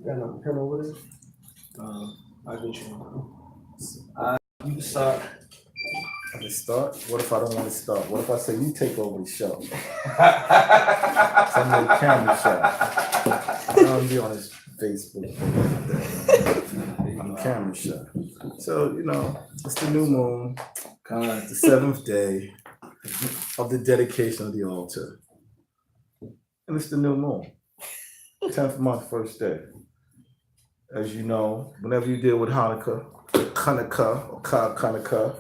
got no pen over there? I get you. You can start. I can start. What if I don't want to start? What if I say you take over the show? Some little camera shot. I don't be on his Facebook page. I'm a camera shot. So, it's the new moon. It's the seventh day of the dedication of the altar. And it's the new moon. 10th month, first day. As you know, whenever you deal with Hanukkah, or Hanukkah,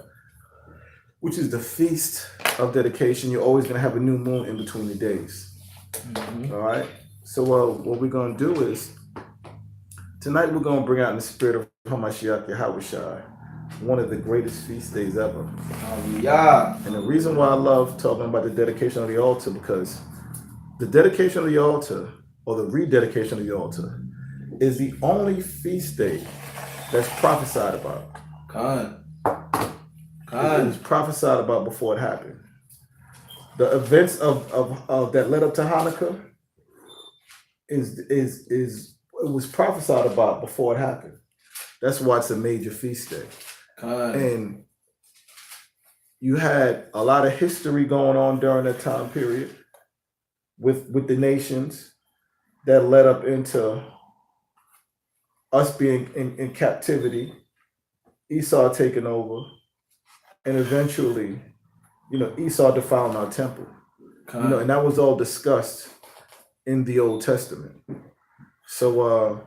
which is the feast of dedication, you're always going to have a new moon in between the days. Mm-hmm. All right? So what we're going to do is, tonight we're going to bring out in the spirit of Mathyahwah, one of the greatest feast days ever. Yeah. And the reason why I love talking about the dedication of the altar, because the dedication of the altar, or the rededication of the altar, is the only feast day that's prophesied about. It was prophesied about before it happened. The events of that led up to Hanukkah it was prophesied about before it happened. That's why it's a major feast day. And you had a lot of history going on during that time period with the nations that led up into us being in captivity, Esau taking over, and eventually, Esau defiled our temple. And that was all discussed in the Old Testament. So,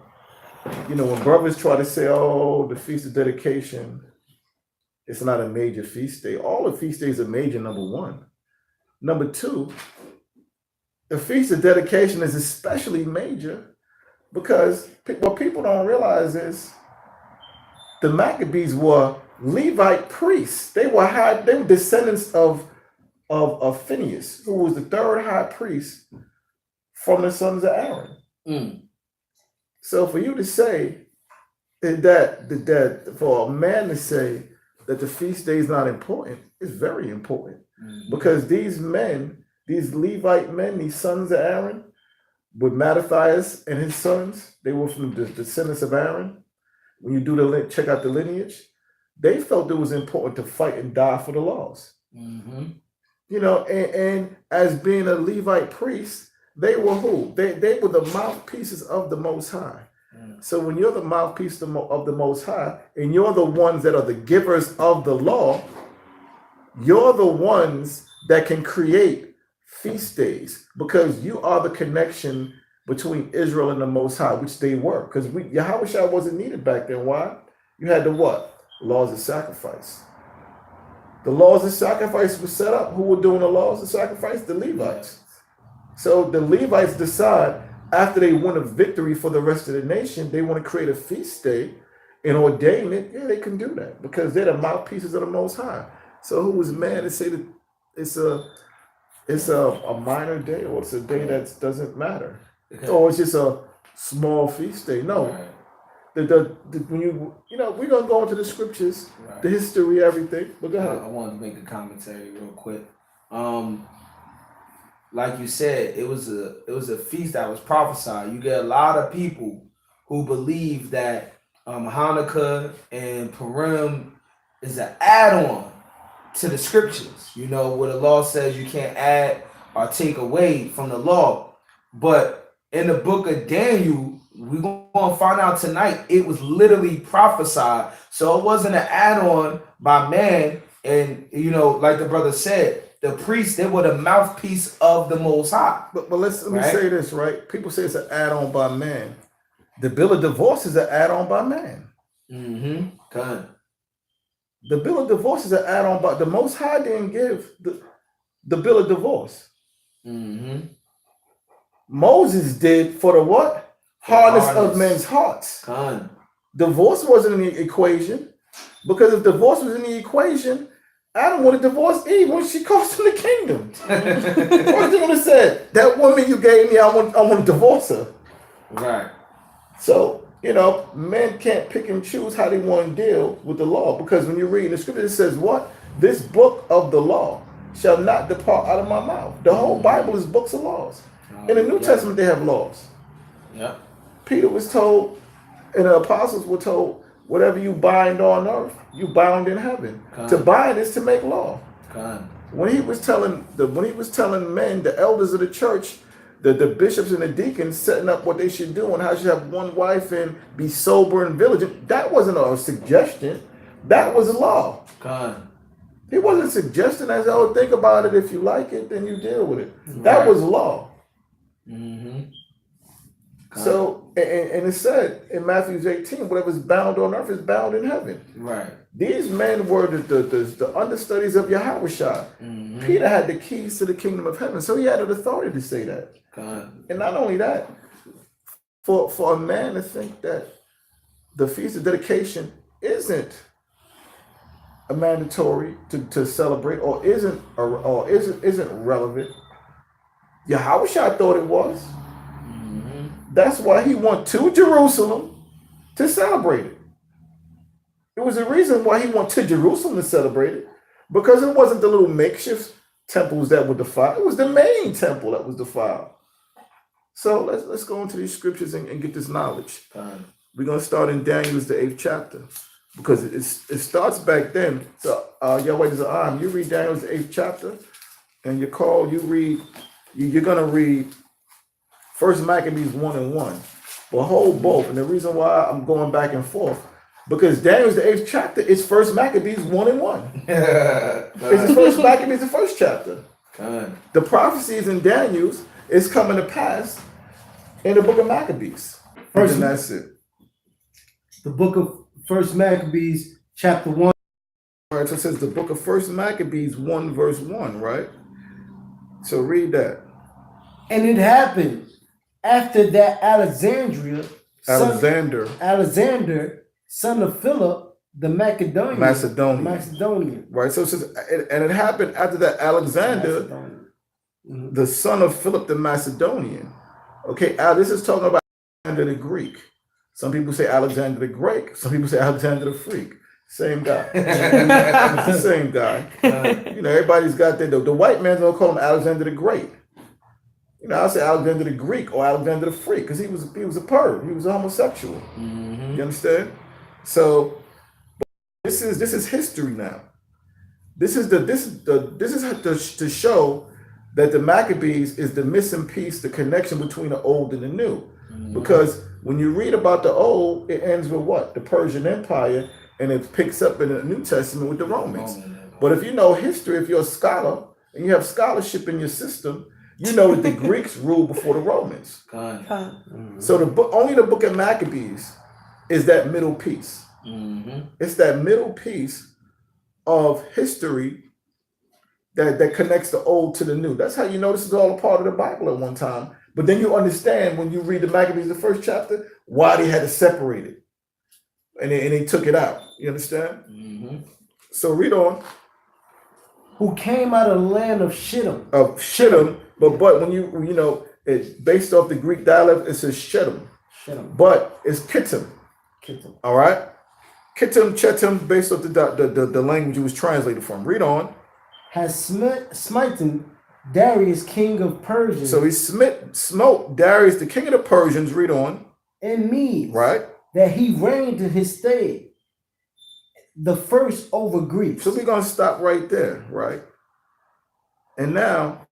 when brothers try to say, oh, the Feast of Dedication, it's not a major feast day. All the feast days are major, number one. Number two, the Feast of Dedication is especially major because what people don't realize is the Maccabees were Levite priests. They were descendants of Phineas, who was the third high priest from the sons of Aaron. So for you to say that for a man to say that the feast day is not important is very important, because these men, these Levite men, these sons of Aaron, with Mathyahwah and his sons, they were from the descendants of Aaron. When you do check out the lineage, they felt it was important to fight and die for the laws. And as being a Levite priest, they were who? They were the mouthpieces of the Most High. So when you're the mouthpiece of the Most High, and you're the ones that are the givers of the law, you're the ones that can create feast days, because you are the connection between Israel and the Most High, which they were. Because Yahushua wasn't needed back then. Why? You had the what? Laws of sacrifice. The laws of sacrifice were set up. Who were doing the laws of sacrifice? The Levites. So the Levites decide, after they win a victory for the rest of the nation, they want to create a feast day and ordain it. Yeah, they can do that because they're the mouthpieces of the Most High. So who was mad to say that it's a minor day, or it's a day that doesn't matter, or it's just a small feast day? No. When we're gonna go into the scriptures, the history, everything. But go ahead. I wanted to make a commentary real quick. Like you said, it was a feast that was prophesied. You get a lot of people who believe that Hanukkah and Purim is an add-on to the scriptures. Where the law says you can't add or take away from the law. But in the book of Daniel, we're going to find out tonight, it was literally prophesied. So it wasn't an add-on by man. And, like the brother said, the priests, they were the mouthpiece of the Most High. But let me say this, right? People say it's an add-on by man. The bill of divorce is an add-on by man. The bill of divorce is an add-on by the Most High. Didn't give the bill of divorce. Moses did for the what? Hardness of men's hearts. Divorce wasn't in the equation, because if divorce was in the equation, Adam would have divorced Eve when she cost him the kingdom. What you gonna say? That woman you gave me, I want to divorce her. Right. So men can't pick and choose how they want to deal with the law, because when you read in the scripture, it says what? This book of the law shall not depart out of my mouth. The whole Bible is books of laws. In the New Testament, they have laws. Yeah. Peter was told, and the apostles were told, whatever you bind on earth, you bound in heaven. To bind is to make law. When he was telling men, the elders of the church, the bishops and the deacons, setting up what they should do and how you should have one wife and be sober and vigilant, that wasn't a suggestion. That was a law. He wasn't suggesting as, oh, think about it. If you like it, then you deal with it. That was law. So, and it said in Matthew 18, whatever's bound on earth is bound in heaven. These men were the understudies of Yahweh. Peter had the keys to the kingdom of heaven, so he had an authority to say that. And not only that, for a man to think that the feast of dedication isn't a mandatory to celebrate, or isn't relevant, Yahweh thought it was. That's why he went to Jerusalem to celebrate it. It was the reason why he went to Jerusalem to celebrate it, because it wasn't the little makeshift temples that were defiled. It was the main temple that was defiled. So let's go into these scriptures and get this knowledge. We're going to start in Daniel's the 8th chapter, because it starts back then. So Yahweh is an you read Daniel's the 8th chapter, and you're going to read First Maccabees 1 and 1. But hold both. And the reason why I'm going back and forth, because Daniel's the 8th chapter is First Maccabees 1 and 1. It's First Maccabees the first chapter. The prophecies in Daniel's is coming to pass in the book of Maccabees. And that's it. The book of First Maccabees, chapter 1. All right, so it says the book of First Maccabees 1 verse 1, right? So read that. And it happened after that Alexander, son of Philip, the Macedonian. Right. So it says, and it happened after that Alexander, the son of Philip the Macedonian. Okay, this is talking about Alexander the Greek. Some people say Alexander the Greek. Some people say Alexander the Freak. Same guy. It's the same guy. Everybody's got that. The white man's gonna call him Alexander the Great. I'll say Alexander the Greek or Alexander the Freak, because he was a perv. He was a homosexual. You understand? So this is history now. This is to show that the Maccabees is the missing piece, the connection between the old and the new. Because when you read about the old, it ends with what? The Persian Empire, and it picks up in the New Testament with the Romans. But if you know history, if you're a scholar and you have scholarship in your system, you know that the Greeks ruled before the Romans. So only the book of Maccabees is that middle piece. It's that middle piece of history that connects the old to the new. That's how you know this is all a part of the Bible at one time. But then you understand when you read the Maccabees, the first chapter, why they had to separate it. And they took it out. You understand? So read on. Who came out of the land of Shittim. But when it based off the Greek dialect, it says Shittim. But it's Kittim. All right? Kittim, Chetim, based off the language it was translated from. Read on. Has smitten Darius, king of Persia. So he smote Darius, the king of the Persians. Read on. And Medes. Right. That he reigned in his stead, the first over Greece. So we're going to stop right there, right? And now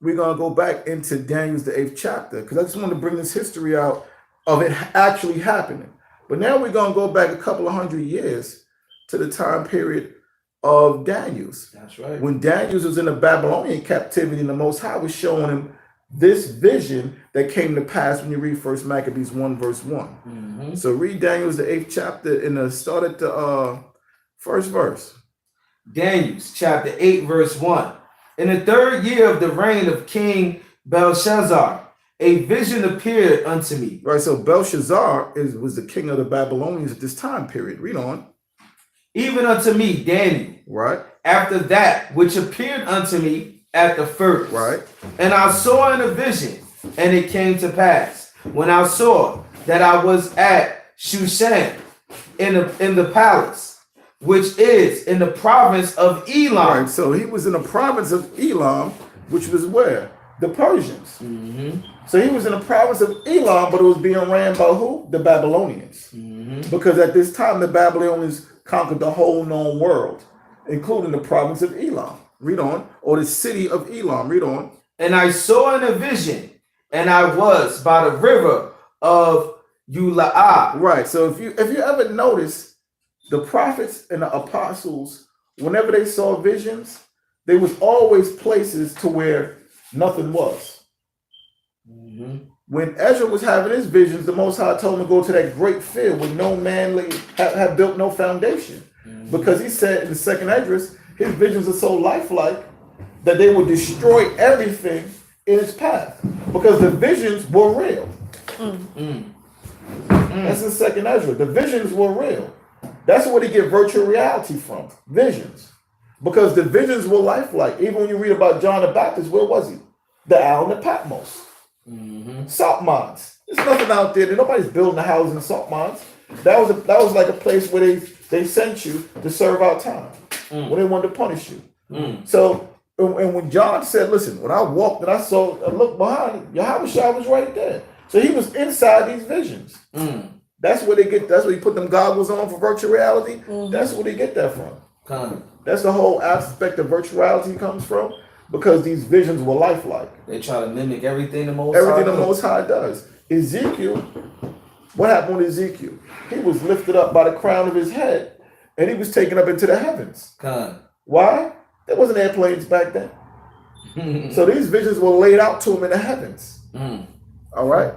we're going to go back into Daniel's the 8th chapter, because I just want to bring this history out of it actually happening. But now we're going to go back a couple of hundred years to the time period of Daniel's. That's right. When Daniel's was in the Babylonian captivity, and the Most High was showing him this vision that came to pass when you read First Maccabees 1 verse 1. So read Daniel's the 8th chapter and start at the first verse. Daniel's chapter 8 verse 1. In the 3rd year of the reign of King Belshazzar, a vision appeared unto me. Right, so Belshazzar was the king of the Babylonians at this time period. Read on. Even unto me, Daniel. Right. After that which appeared unto me at the first. Right. And I saw in a vision, and it came to pass, when I saw that I was at Shushan in the palace, which is in the province of Elam. Right, so he was in the province of Elam, which was where? The Persians. So he was in the province of Elam, but it was being ran by who? The Babylonians. Because at this time, the Babylonians conquered the whole known world, including the province of Elam. Read on. Or the city of Elam. Read on. And I saw in a vision, and I was by the river of Ula'ah. Right. So if you ever notice, the prophets and the apostles, whenever they saw visions, there was always places to where nothing was. When Ezra was having his visions, the Most High told him to go to that great field where no man had built no foundation. Because he said in the second Esdras, his visions are so lifelike that they would destroy everything in its path. Because the visions were real. That's the second Esdras. The visions were real. That's where they get virtual reality from. Visions. Because the visions were lifelike. Even when you read about John the Baptist, where was he? The island of Patmos. Salt mines. There's nothing out there. Nobody's building a house in salt mines. That was like a place where they sent you to serve out time when they wanted to punish you. So and when John said, "Listen, when I walked and I looked behind, Yahweh was right there." So he was inside these visions. That's where that's where you put them goggles on for virtual reality. That's where they get that from. That's the whole aspect of virtual reality comes from. Because these visions were lifelike. They try to mimic everything the Most High does. Ezekiel, what happened with Ezekiel? He was lifted up by the crown of his head, and he was taken up into the heavens. Why? There wasn't airplanes back then. So these visions were laid out to him in the heavens. All right?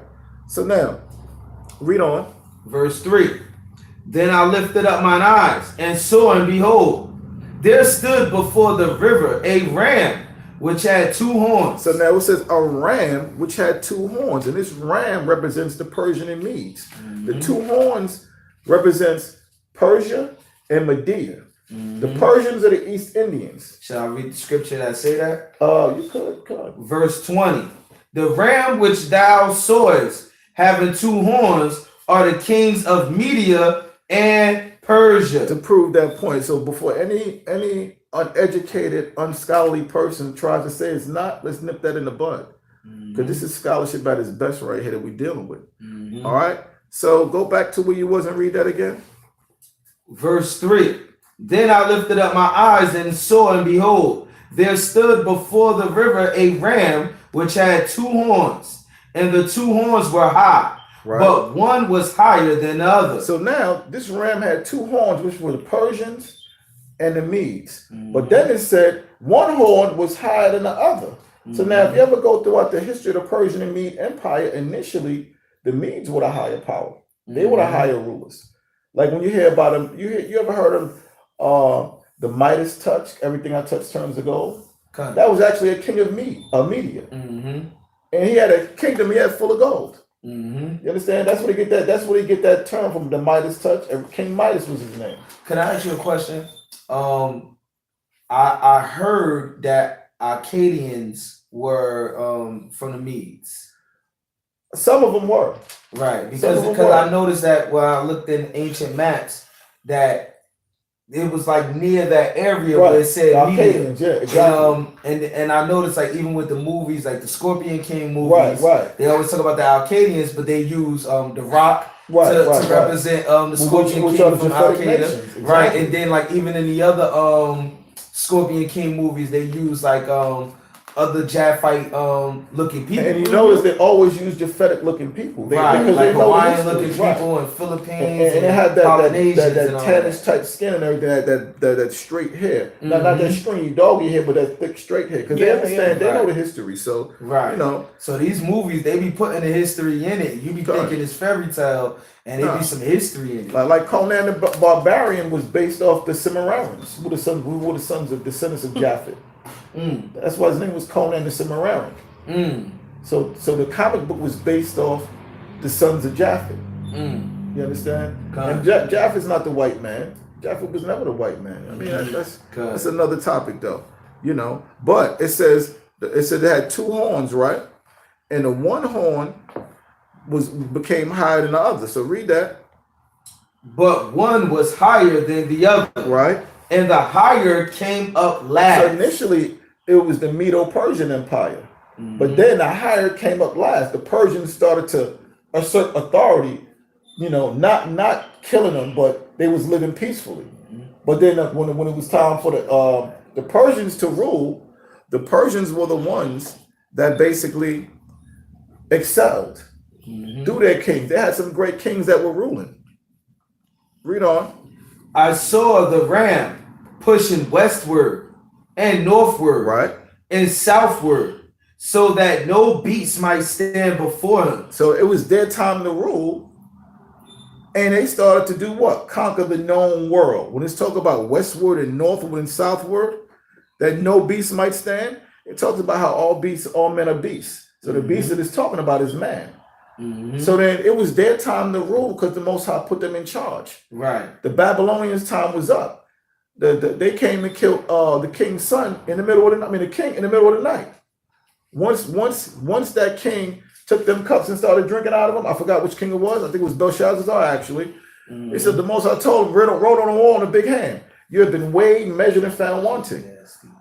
So now, read on. Verse 3. Then I lifted up mine eyes, and saw, and behold, there stood before the river a ram, which had 2 horns. So now it says a ram which had 2 horns, and this ram represents the Persian and Medes. The 2 horns represents Persia and Media. The Persians are the East Indians. Shall I read the scripture that say that? You could. Verse 20. The ram which thou sawest having 2 horns are the kings of Media and Persia. To prove that point. So before any uneducated, unscholarly person tries to say it's not, let's nip that in the bud. Because this is scholarship at its best right here that we're dealing with. All right? So go back to where you was and read that again. Verse 3. Then I lifted up my eyes and saw, and behold, there stood before the river a ram which had 2 horns, and the 2 horns were high. Right. But one was higher than the other. So now this ram had 2 horns, which were the Persians and the Medes. But then it said one horn was higher than the other. So now if you ever go throughout the history of the Persian and Mede Empire, initially the Medes were the higher power. They were the higher rulers. Like when you hear about them, you ever heard of the Midas touch? Everything I touch turns to gold. That was actually a king of Media. And he had a kingdom he had full of gold. You understand? That's where they get that. That's where they get that term from. The Midas touch. King Midas was his name. Can I ask you a question? I heard that Akkadians were from the Medes. Some of them were. Right, because I noticed that when I looked in ancient maps that it was like near that area where it said Akkadians, yeah, exactly. And I noticed like even with the movies, like the Scorpion King movies, they always talk about the Akkadians, but they use the rock to represent the Scorpion King from Al Qaeda, exactly. Right? And then like even in the other Scorpion King movies, they use like other Japhite looking people. And you notice they always use Japhetic looking people. Right, like Hawaiian looking people and Philippines and they had that tannish type skin and everything, that straight hair. Not that stringy doggy hair, but that thick straight hair. Because they understand, they know the history. So you know. So these movies, they be putting the history in it. You be thinking it's fairy tale, and there be some history in it. Like Conan the Barbarian was based off the Cimmerians, who were the descendants of Japhet. That's why his name was Conan the Cimmerian. So the comic book was based off the sons of Japhet. You understand? And Japhet's not the white man. Japhet was never the white man. I mean, that's another topic though. You know, but it said it had 2 horns, right? And the one horn became higher than the other. So read that. But one was higher than the other. Right. And the higher came up last. So initially, it was the Medo-Persian Empire. But then the higher came up last. The Persians started to assert authority, not killing them, but they was living peacefully. But then when it was time for the Persians to rule, the Persians were the ones that basically excelled through their kings. They had some great kings that were ruling. Read on. I saw the ram pushing westward and northward, right, and southward, so that no beast might stand before him. So it was their time to rule. And they started to do what? Conquer the known world. When it's talk about westward and northward and southward, that no beast might stand, it talks about how all men are beasts. So the beast that it's talking about is man. So then it was their time to rule because the Most High put them in charge. Right. The Babylonians' time was up. They came and killed the king's son in the middle of the night. The king in the middle of the night. Once that king took them cups and started drinking out of them. I forgot which king it was. I think it was Belshazzar, actually. He said the Most High told him, wrote on the wall in a big hand, you have been weighed, measured, and found wanting.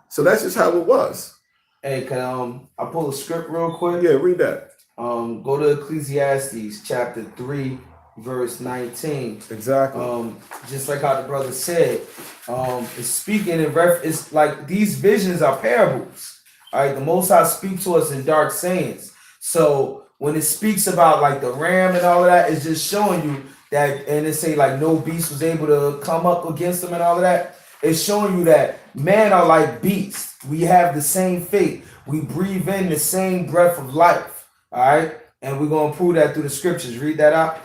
So that's just how it was. Hey, can I pull a script real quick? Yeah, read that. Go to Ecclesiastes chapter 3, verse 19. Exactly. Just like how the brother said, it's speaking in it's like these visions are parables. All right, the Most High speaks to us in dark sayings. So when it speaks about like the ram and all of that, it's just showing you that, and it say like no beast was able to come up against them and all of that. It's showing you that men are like beasts. We have the same fate. We breathe in the same breath of life. All right, and we're gonna prove that through the scriptures. Read that out.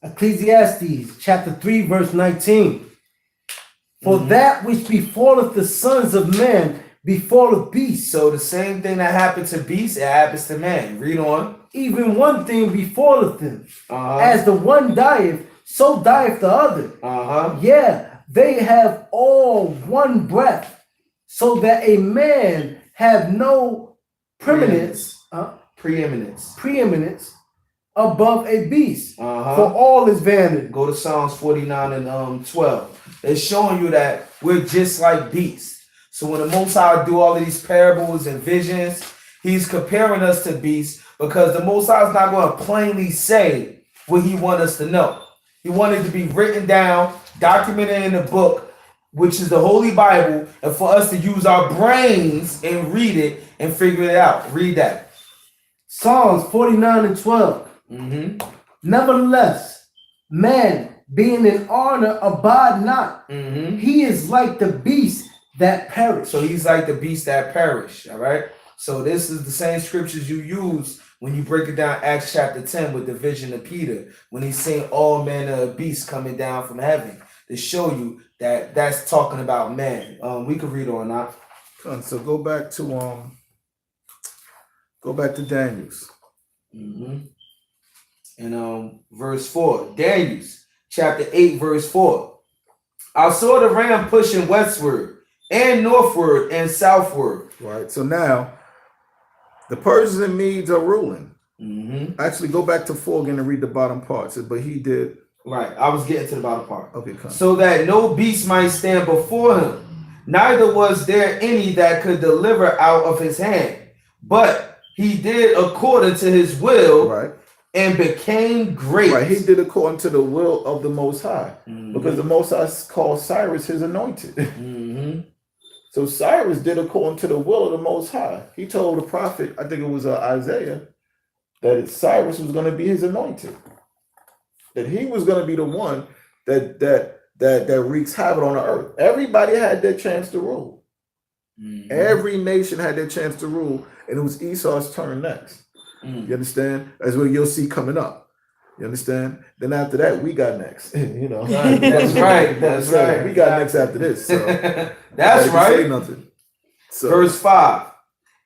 Ecclesiastes chapter 3, verse 19. For that which befalleth the sons of men befalleth beasts. So the same thing that happened to beasts, it happens to man. Read on. Even one thing befalleth them. As the one dieth, so dieth the other. Yeah, they have all one breath, so that a man have no preeminence above a beast. For all is vanity. Go to Psalms 49 and 12. It's showing you that we're just like beasts. So when the Most High do all of these parables and visions, he's comparing us to beasts because the Most High is not going to plainly say what he wants us to know. He wanted it to be written down, documented in a book, which is the Holy Bible, and for us to use our brains and read it and figure it out. Read that. Psalms 49 and 12. Nevertheless, man being in honor abide not. He is like the beast that perish. So he's like the beast that perish. All right. So this is the same scriptures you use when you break it down, Acts chapter 10 with the vision of Peter, when he's saying all manner of beasts coming down from heaven to show you that that's talking about man. We could read on that. So go back to Daniel's. And verse 4, Daniel's chapter 8, verse 4. I saw the ram pushing westward and northward and southward. Right. So now the Persians and Medes are ruling. Actually, go back to 4 again and read the bottom part. So, but he did. Right. I was getting to the bottom part. Okay, come. So that no beast might stand before him, neither was there any that could deliver out of his hand. But he did according to his will, right, and became great. Right. He did according to the will of the Most High, because the Most High called Cyrus his anointed. So Cyrus did according to the will of the Most High. He told the prophet, I think it was Isaiah, that Cyrus was going to be his anointed, that he was going to be the one that wreaks havoc on the earth. Everybody had their chance to rule. Every nation had their chance to rule, and it was Esau's turn next. You understand? That's what you'll see coming up. You understand? Then after that, we got next. You know, that's right. That's right. We got next after this. So that's right. Nothing. So, verse 5.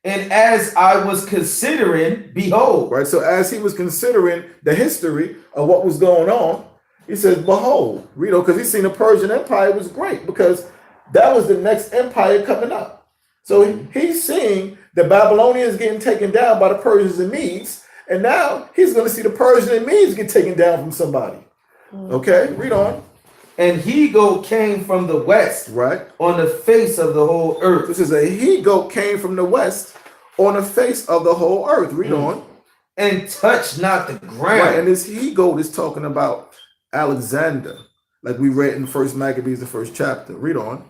And as I was considering, behold. Right. So as he was considering the history of what was going on, he says, behold, because he's seen the Persian Empire was great, because that was the next empire coming up. So he's seeing the Babylonians getting taken down by the Persians and Medes. And now he's going to see the Persians and Medes get taken down from somebody. Okay, read on. And he-goat came from the west, right, on the face of the whole earth. This is a he-goat came from the west on the face of the whole earth. Read on. And touch not the ground. Right, and this he-goat is talking about Alexander, like we read in First Maccabees, the first chapter. Read on.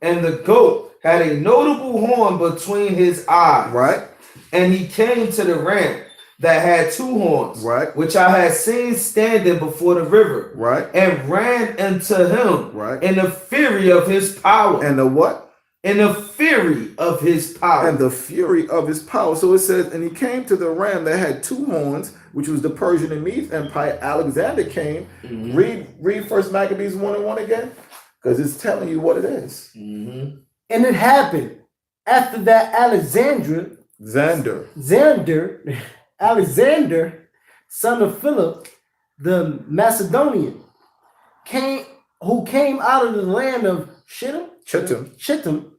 And the goat had a notable horn between his eyes. Right. And he came to the ram that had 2 horns. Right. Which I had seen standing before the river. Right. And ran into him. Right. In the fury of his power. And the what? In the fury of his power. And the fury of his power. So it says, and he came to the ram that had 2 horns, which was the Persian and Mede Empire. Alexander came. Read First Maccabees 1:1 again, because it's telling you what it is. And it happened after that Alexander, son of Philip, the Macedonian, who came out of the land of Chittim,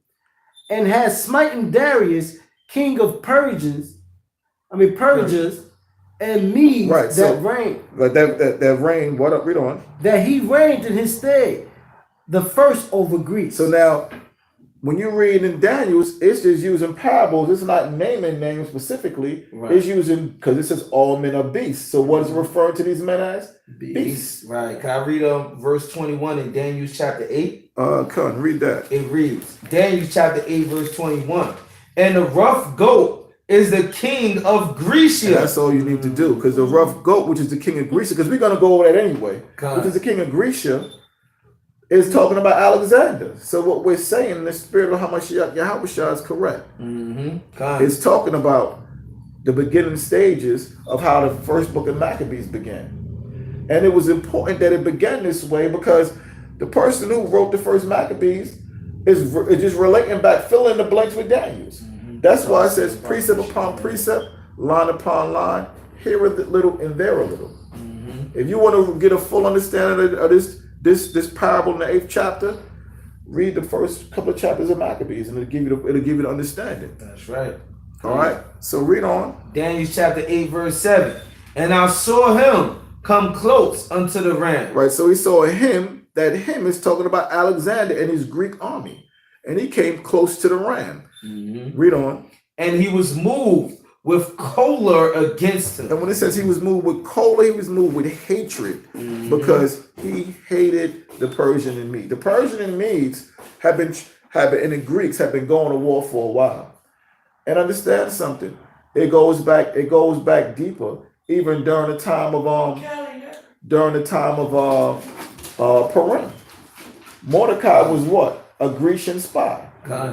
and had smitten Darius, king of Persians, and Medes, right, that reigned. But that reigned, what up? Read on. That he reigned in his stead, the first over Greece. So now, when you read in Daniel, it's just using parables. It's not naming names specifically. Right. It's using, because it says all men are beasts. So what is it referring to these men as? Beasts. Right. Can I read verse 21 in Daniel chapter 8? Come on, read that. It reads, Daniel chapter 8, verse 21. And the rough goat is the king of Greece. And that's all you need to do, because the rough goat, which is the king of Greece, because we're going to go over that anyway, which is the king of Greece, is talking about Alexander. So what we're saying in the spirit of Hamashiach Yahushua is correct. It's talking about the beginning stages of how the first book of Maccabees began. And it was important that it began this way because the person who wrote the first Maccabees is just relating back, filling the blanks with Daniel's. That's why it says precept upon precept, line upon line, here a little and there a little. If you want to get a full understanding of this parable in the 8th chapter, read the first couple of chapters of Maccabees, and it'll give you the understanding. That's right. All right. So read on. Daniel chapter 8, verse 7. And I saw him come close unto the ram. Right. So he saw him. That him is talking about Alexander and his Greek army, and he came close to the ram. Read on. And he was moved with choler against him. And when it says he was moved with choler, he was moved with hatred because he hated the Persian and Medes. The Persian and Medes and the Greeks have been going to war for a while. And understand something. It goes back deeper, even during the time of Purim. Mordecai was what? A Grecian spy.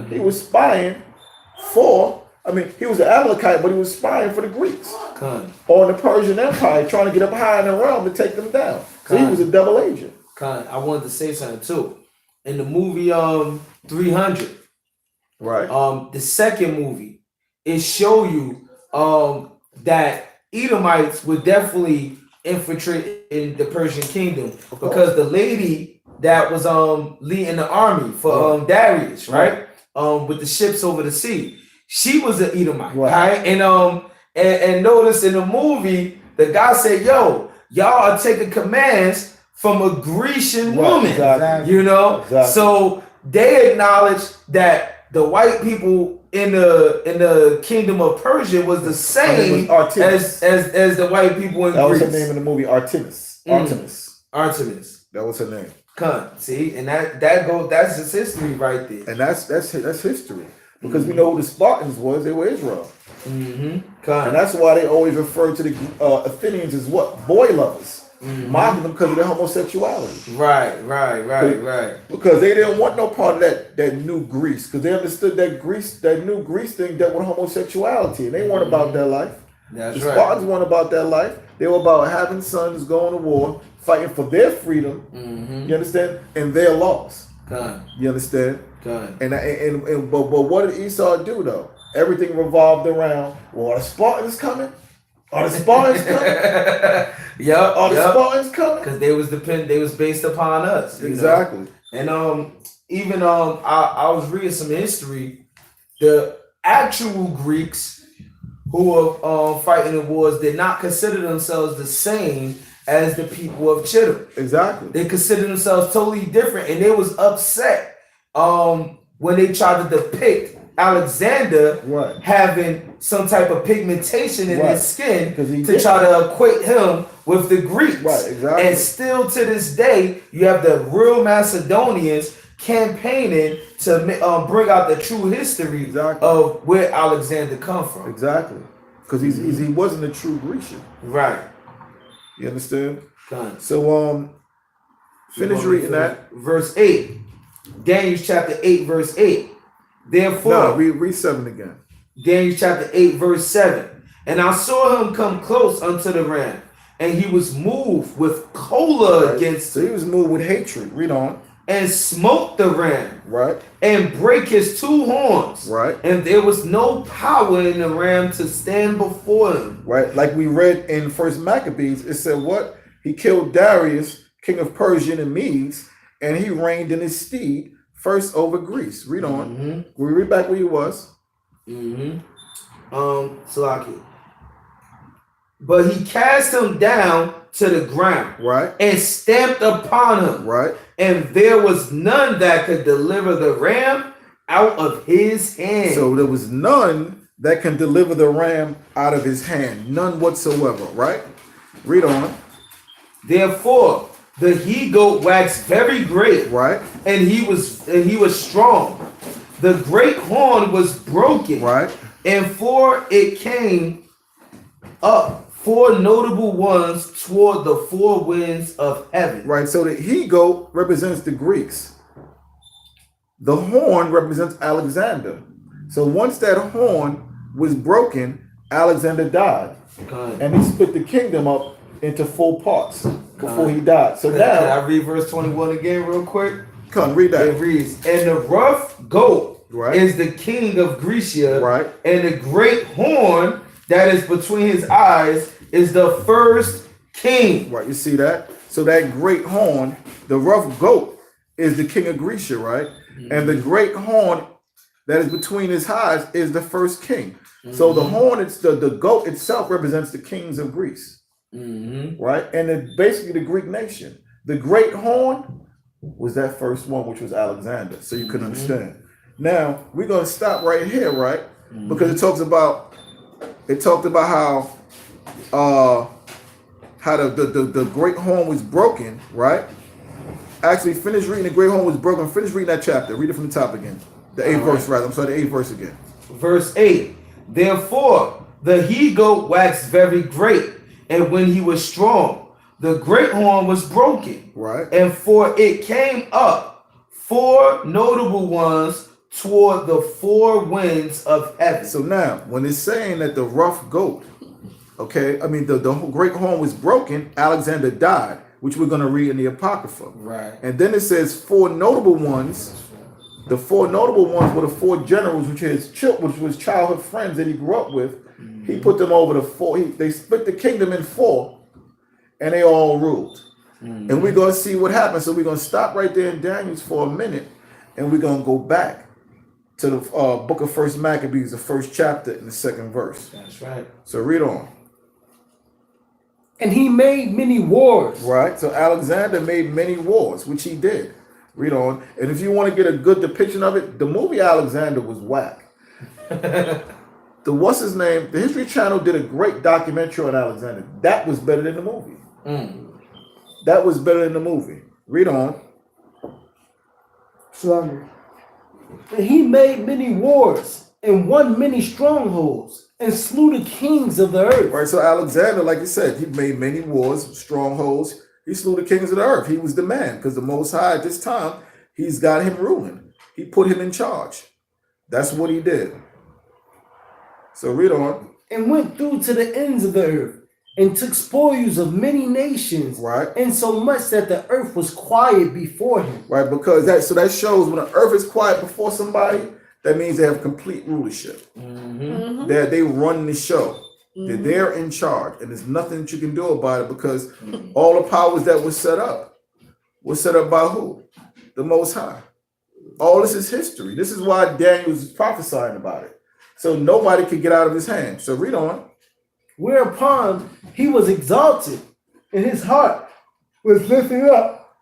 He was spying he was an Amalekite, but he was spying for the Greeks on the Persian Empire, trying to get up high in the realm to take them down. So he was a double agent. I wanted to say something too. In the movie 300, right? The second movie, it show you that Edomites would definitely infiltrate in the Persian kingdom because the lady that was leading the army for Darius, right? With the ships over the sea. She was an Edomite, right? And notice in the movie, the guy said, "Yo, y'all are taking commands from a Grecian woman." Exactly. You know, so they acknowledge that the white people in the kingdom of Persia was the same as the white people in Greece. That was her name in the movie, Artemis. Artemis. That was her name. See, and that's just history right there. And that's history. Because we know who the Spartans was, they were Israel. And that's why they always refer to the Athenians as what? Boy lovers. Mocking them because of their homosexuality. Right. Because they didn't want no part of that new Greece. Because they understood that new Greece thing dealt with homosexuality. And they weren't about that life. That's the Spartans weren't about that life. They were about having sons, going to war, fighting for their freedom. You understand? And their laws. You understand? But what did Esau do though? Everything revolved around, well, are the Spartans coming? Are the Spartans coming? Are the Spartans coming? Because they was based upon us. Exactly. And even I was reading some history. The actual Greeks who were fighting in wars did not consider themselves the same as the people of Chittim. Exactly. They considered themselves totally different, and they was upset when they tried to depict Alexander having some type of pigmentation in his skin to try to equate him with the Greeks. Right, exactly. And still to this day, you have the real Macedonians campaigning to bring out the true history of where Alexander come from. Exactly. Because he wasn't a true Grecian. Right. You understand? Done. So finish reading that. Verse 8. Daniel chapter 8, verse 8. Therefore, no, read 7 again. Daniel chapter 8, verse 7. And I saw him come close unto the ram, and he was moved with choler against him. So he was moved with hatred. Read on. And smote the ram. Right. And break his 2 horns. Right. And there was no power in the ram to stand before him. Right. Like we read in First Maccabees, it said what? He killed Darius, king of Persia and Medes, and he reigned in his stead first over Greece. Read on. Mm-hmm. We read back where he was. Salaki. But he cast him down to the ground. Right. And stamped upon him. Right. And there was none that could deliver the ram out of his hand. So there was none that can deliver the ram out of his hand. None whatsoever. Right. Read on. Therefore, the he-goat waxed very great, right, and he was strong. The great horn was broken, right, and for it came up 4 notable ones toward the 4 winds of heaven. Right. So the he-goat represents the Greeks. The horn represents Alexander. So once that horn was broken, Alexander died, and he split the kingdom up into 4 parts before he died. So now, can I read verse 21 again real quick? Come read that. It reads, and the rough goat is the king of Grecia, right, and the great horn that is between his eyes is the first king. Right, you see that? So that great horn, the rough goat, is the king of Grecia, right? Mm-hmm. And the great horn that is between his eyes is the first king. Mm-hmm. So the horn, it's the goat itself represents the kings of Greece. Mm-hmm. Right, and it's basically the Greek nation. The great horn was that first one, which was Alexander. So you can understand. Now we're gonna stop right here, right? Because it talked about how the great horn was broken, right? Actually, finish reading the great horn was broken. Finish reading that chapter. Read it from the top again. The 8th verse, rather. I'm sorry, the 8th verse again. Verse 8. Therefore, the he-goat waxed very great. And when he was strong, the great horn was broken. Right. And for it came up 4 notable ones toward the 4 winds of heaven. So now, when it's saying that the rough goat, the great horn was broken, Alexander died, which we're going to read in the Apocrypha. Right. And then it says 4 notable ones. The 4 notable ones were the 4 generals, which was childhood friends that he grew up with. He put them over the 4. They split the kingdom in 4, and they all ruled. And we're going to see what happens. So we're going to stop right there in Daniel for a minute, and we're going to go back to the book of First Maccabees, the 1st chapter and the 2nd verse. That's right. So read on. And he made many wars. Right. So Alexander made many wars, which he did. Read on. And if you want to get a good depiction of it, the movie Alexander was whack. What's his name? The History Channel did a great documentary on Alexander. That was better than the movie. That was better than the movie. Read on. And he made many wars and won many strongholds and slew the kings of the earth. Right. So Alexander, like you said, he made many wars, strongholds. He slew the kings of the earth. He was the man because the Most High at this time, he's got him ruling. He put him in charge. That's what he did. So read on. And went through to the ends of the earth and took spoils of many nations. Right. And so much that the earth was quiet before him. Right, because that shows when the earth is quiet before somebody, that means they have complete rulership. They run the show. They're in charge, and there's nothing that you can do about it because all the powers that were set up by who? The Most High. All this is history. This is why Daniel was prophesying about it. So nobody could get out of his hand. So read on. Whereupon he was exalted, and his heart was lifted up.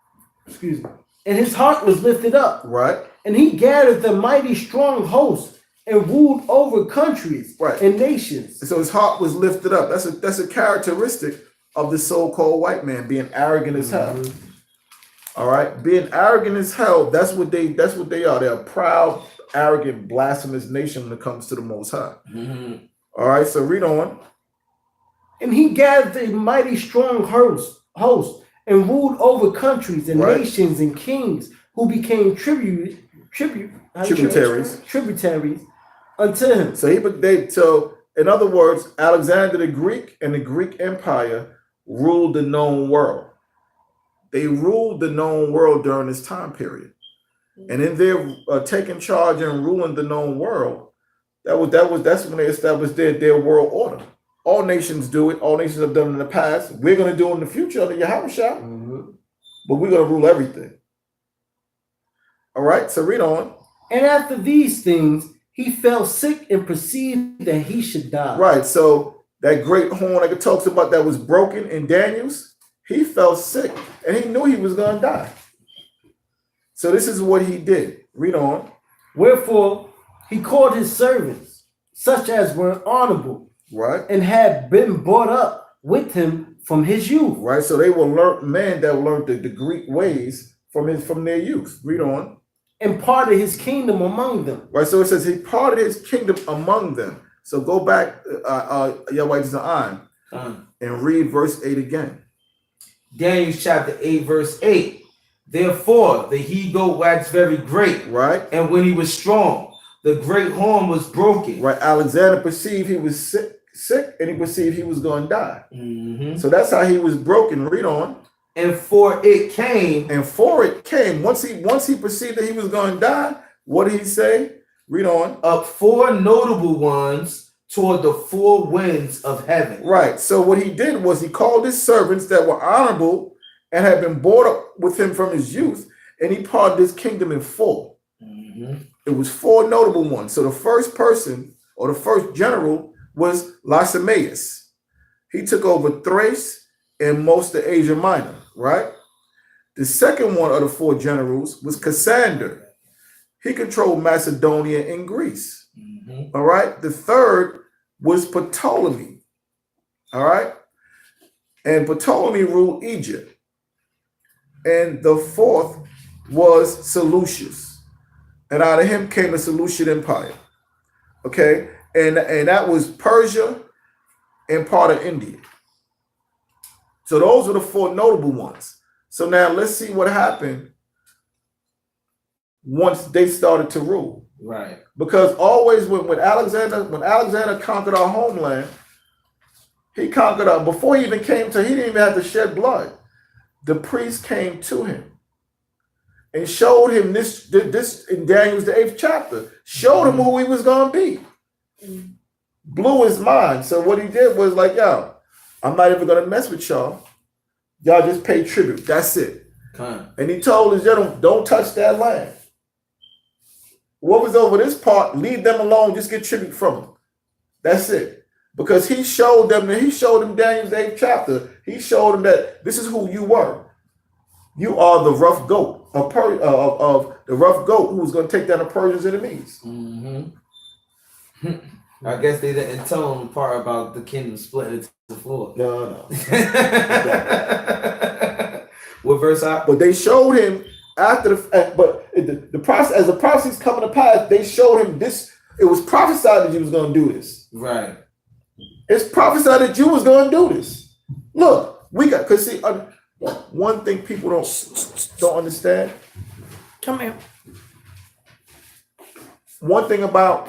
And his heart was lifted up. Right. And he gathered the mighty strong host and ruled over countries and nations. So his heart was lifted up. That's a characteristic of the so-called white man, being arrogant as hell. All right, being arrogant as hell. That's what they are. They're a proud, arrogant, blasphemous nation when it comes to the Most High. All right, so read on. And he gathered a mighty strong host and ruled over countries and nations and kings who became tributaries unto him. So in other words, Alexander the Greek and the Greek Empire ruled the known world. They ruled the known world during this time period. And in their taking charge and ruling the known world, that's when they established their world order. All nations do it. All nations have done it in the past. We're going to do it in the future under Yahushua. But we're going to rule everything. All right, so read on. And after these things, he fell sick and perceived that he should die. Right, so that great horn like it talks about that was broken in Daniel's, he fell sick and he knew he was going to die. So this is what he did. Read on. Wherefore, he called his servants, such as were honorable, and had been brought up with him from his youth. Right, so they were men that learned the Greek ways from their youth. Read on. And parted his kingdom among them. Right, so it says he parted his kingdom among them. So go back, Yahweh and read verse 8 again. Daniel chapter 8, verse 8. Therefore, the he-goat waxed very great. Right. And when he was strong, the great horn was broken. Right. Alexander perceived he was sick, and he perceived he was going to die. So that's how he was broken. Read on. And for it came. Once he perceived that he was going to die, what did he say? Read on. Up 4 notable ones toward the 4 winds of heaven. Right. So what he did was he called his servants that were honorable and had been brought up with him from his youth, and he parted his kingdom in 4. It was 4 notable ones. So the first person or the first general was Lysimaeus. He took over Thrace and most of Asia Minor, right? The second one of the 4 generals was Cassander. He controlled Macedonia and Greece. All right. The third was Ptolemy. All right. And Ptolemy ruled Egypt. And the fourth was Seleucus. And out of him came the Seleucid Empire. Okay. And that was Persia and part of India. So those were the 4 notable ones. So now let's see what happened once they started to rule. Right. Because always when Alexander conquered our homeland, he conquered before he even came to, he didn't even have to shed blood. The priest came to him and showed him this in Daniel's the 8th chapter, showed him who he was going to be. Blew his mind. So what he did was like, yo, I'm not even going to mess with y'all. Y'all just pay tribute. That's it. And he told his general, don't touch that land. What was over this part, leave them alone, just get tribute from them. That's it. Because he showed them Daniel's 8th chapter. He showed them that this is who you were. You are the rough goat of the rough goat who was going to take down the Persians' enemies. I guess they didn't tell him the part about the kingdom splitting into 4. No. What verse out? But they showed him after the process, as the prophecy's coming to pass, they showed him this. It was prophesied that you was going to do this. Right. It's prophesied that you was going to do this. Look, because see, one thing people don't understand. Come here. One thing about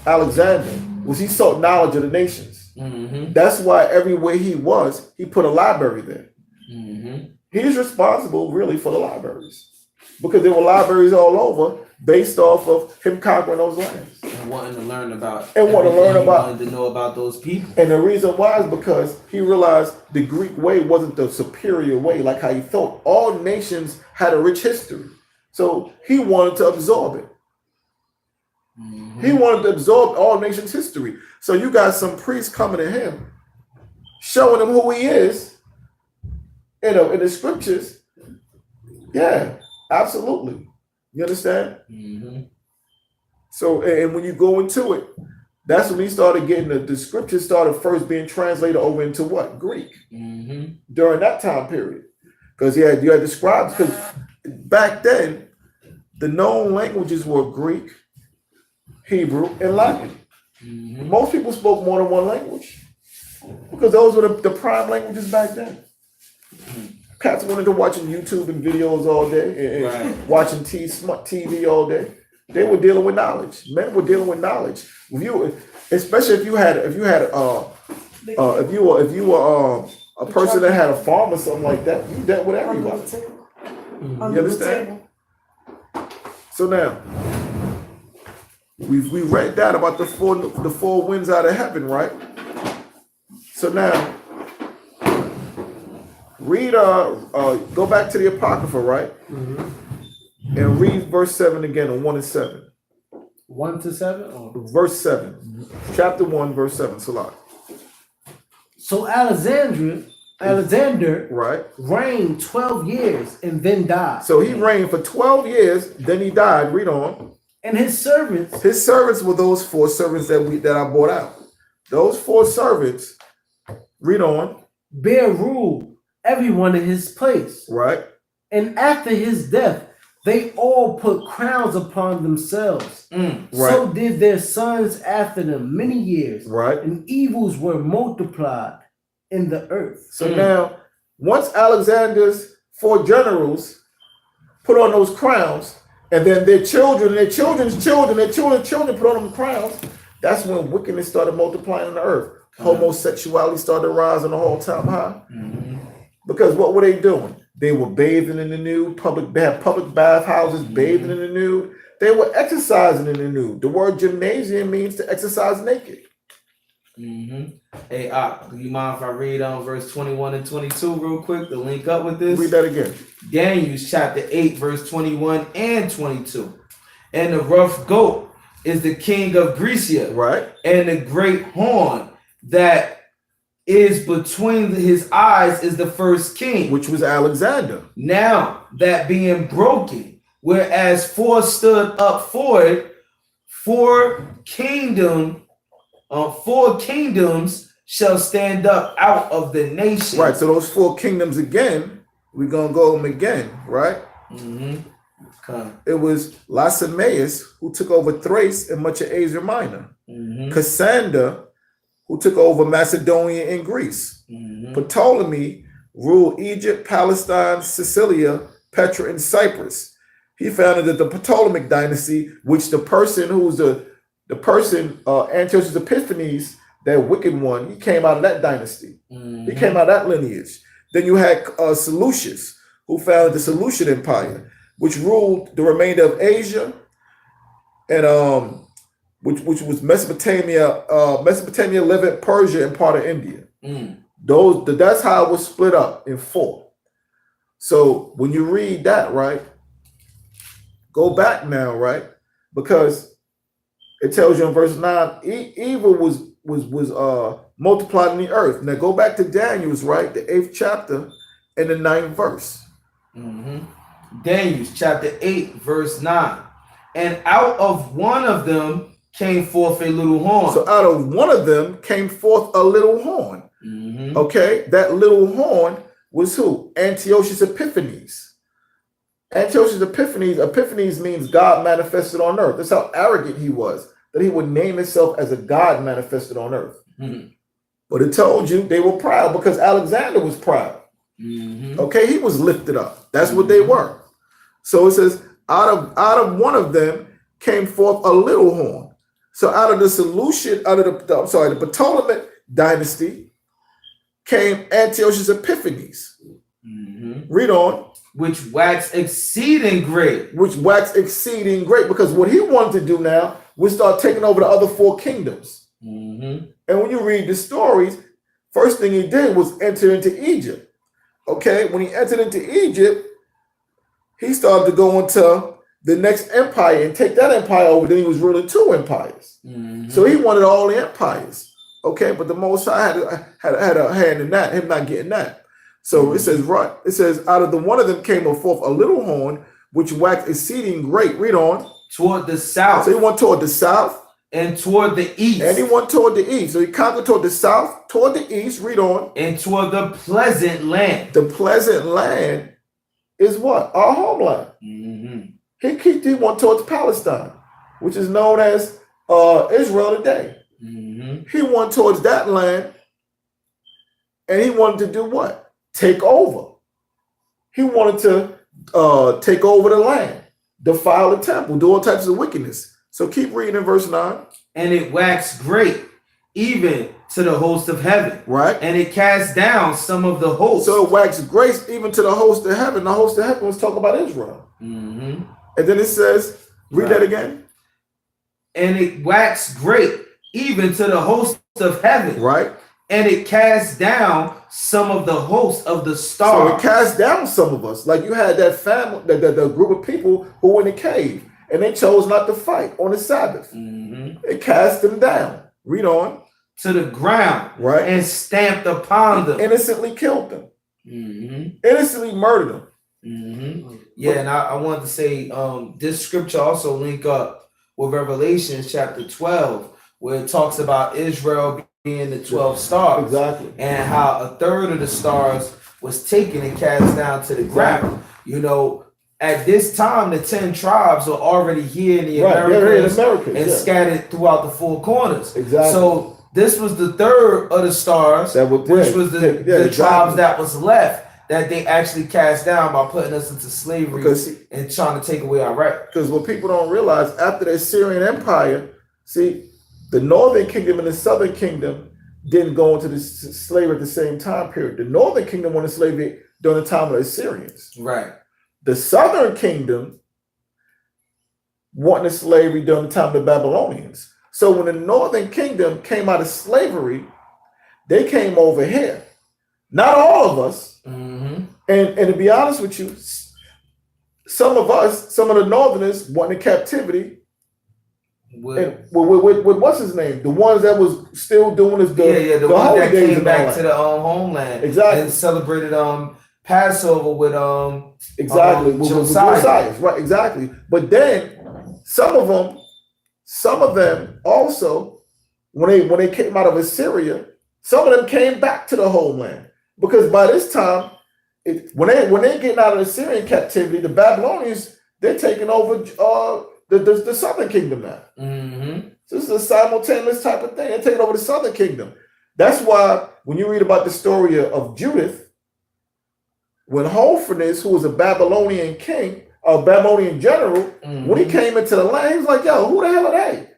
Alexander was he sought knowledge of the nations. That's why everywhere he was, he put a library there. He's responsible really for the libraries because there were libraries all over based off of him conquering those lands. And wanting to learn about wanted to know about those people. And the reason why is because he realized the Greek way wasn't the superior way like how he thought. All nations had a rich history. So he wanted to absorb it. He wanted to absorb all nations' history. So you got some priests coming to him, showing him who he is, in the scriptures. Yeah, absolutely. You understand? So, and when you go into it, that's when he started getting the scriptures started first being translated over into what? Greek. During that time period. Because you had the scribes, because back then, the known languages were Greek, Hebrew, and Latin. Most people spoke more than one language because those were the prime languages back then. Cats wanted to watching YouTube and videos all day and watching TV all day. They were dealing with knowledge. Men were dealing with knowledge. Especially if you were a person that had a farm or something like that, you dealt with everybody. You understand? So now we read that about the four winds out of heaven, right? So now read go back to the Apocrypha, right? And read verse 7 again, on 1 and 7. 1 to 7? Or? Verse 7. Chapter 1, verse 7. Salah. So Alexander reigned 12 years and then died. So he reigned for 12 years, then he died. Read on. And his servants. His servants were those 4 servants that I brought out. Those 4 servants, read on. Bear rule, everyone in his place. Right. And after his death, they all put crowns upon themselves. So did their sons after them many years. Right. And evils were multiplied in the earth. So now, once Alexander's 4 generals put on those crowns, and then their children, their children's children, their children's children put on them crowns, that's when wickedness started multiplying on the earth. Homosexuality started rising the whole time high. Because what were they doing? They were bathing in the nude. They had public bathhouses, bathing in the nude. They were exercising in the nude. The word gymnasium means to exercise naked. Hey, do you mind if I read on verse 21 and 22 real quick to link up with this? Read that again. Daniel chapter 8, verse 21 and 22. And the rough goat is the king of Grecia. Right. And the great horn that is between his eyes is the first king, which was Alexander. Now that being broken, whereas 4 stood up for it, 4 kingdoms shall stand up out of the nation. Right. So those 4 kingdoms again, we're gonna go them again, right? It was Lysimaeus who took over Thrace and much of Asia Minor. Cassander, who took over Macedonia and Greece. Ptolemy ruled Egypt, Palestine, Sicilia, Petra, and Cyprus. He founded the Ptolemaic dynasty, which the person Antiochus Epiphanes, that wicked one, he came out of that dynasty. He came out of that lineage. Then you had Seleucus, who founded the Seleucid Empire, which ruled the remainder of Asia, and which was Mesopotamia, Levant, Persia, and part of India. That's how it was split up in 4. So when you read that, right, go back now, right, because it tells you in verse 9, evil was multiplied in the earth. Now go back to Daniel's, right, the 8th chapter and the 9th verse. Daniel chapter 8, verse 9. And out of one of them came forth a little horn. So out of one of them came forth a little horn. Okay, that little horn was who? Antiochus Epiphanes. Antiochus Epiphanes means God manifested on earth. That's how arrogant he was, that he would name himself as a God manifested on earth. But it told you they were proud because Alexander was proud. Okay, he was lifted up. That's what they were. So it says, out of one of them came forth a little horn. So out of the the Ptolemaic dynasty came Antiochus Epiphanes. Read on. Which waxed exceeding great. Which waxed exceeding great, because what he wanted to do now was start taking over the other 4 kingdoms. And when you read the stories, first thing he did was enter into Egypt. Okay, when he entered into Egypt, he started to go into the next empire and take that empire over. Then he was ruling 2 empires. So he wanted all the empires. Okay, but the Most High had a hand in that, him not getting that. So it says, right, it says, out of the one of them came forth a little horn, which waxed exceeding great. Read on. toward the south. So he went toward the south. And toward the east. And he went toward the east. So he conquered toward the south, toward the east. Read on. And toward the pleasant land. The pleasant land is what? Our homeland. He went towards Palestine, which is known as Israel today. He went towards that land, and he wanted to do what? Take over. He wanted to take over the land, defile the temple, do all types of wickedness. So keep reading in verse 9. And it waxed great, even to the host of heaven. Right. And it cast down some of the host. So it waxed great even to the host of heaven. The host of heaven was talking about Israel. And then it says, read that again. And it waxed great, even to the host of heaven. Right. And it cast down some of the host of the stars. So it cast down some of us. Like you had that family, the group of people who were in the cave. And they chose not to fight on the Sabbath. It cast them down. Read on. To the ground. Right. And stamped upon them. Innocently killed them. Innocently murdered them. Yeah, and I wanted to say this scripture also link up with Revelation chapter 12, where it talks about Israel being the 12 stars. Exactly. And how a third of the stars was taken and cast down to the ground. You know, at this time, the 10 tribes are already here in the Americas, and scattered throughout the four corners. Exactly. So this was the third of the stars, which was the tribes that was left, that they actually cast down by putting us into slavery and trying to take away our right. Because what people don't realize, after the Assyrian Empire, see, the northern kingdom and the southern kingdom didn't go into the slavery at the same time period. The northern kingdom went into slavery during the time of the Assyrians. Right. The southern kingdom went into slavery during the time of the Babylonians. So when the northern kingdom came out of slavery, they came over here. Not all of us. And to be honest with you, some of us, some of the northerners went into captivity. With what's his name? The ones that was still doing this. The ones that came back to the homeland. Exactly. And celebrated Passover with Josiah. Right, exactly. But then some of them also, when they came out of Assyria, some of them came back to the homeland. Because by this time, when they're getting out of the Assyrian captivity, the Babylonians, they're taking over the southern kingdom now. So this is a simultaneous type of thing. They're taking over the southern kingdom. That's why when you read about the story of Judith, when Hophanes, who was a Babylonian king, a Babylonian general, when he came into the land, he was like, yo, who the hell are they?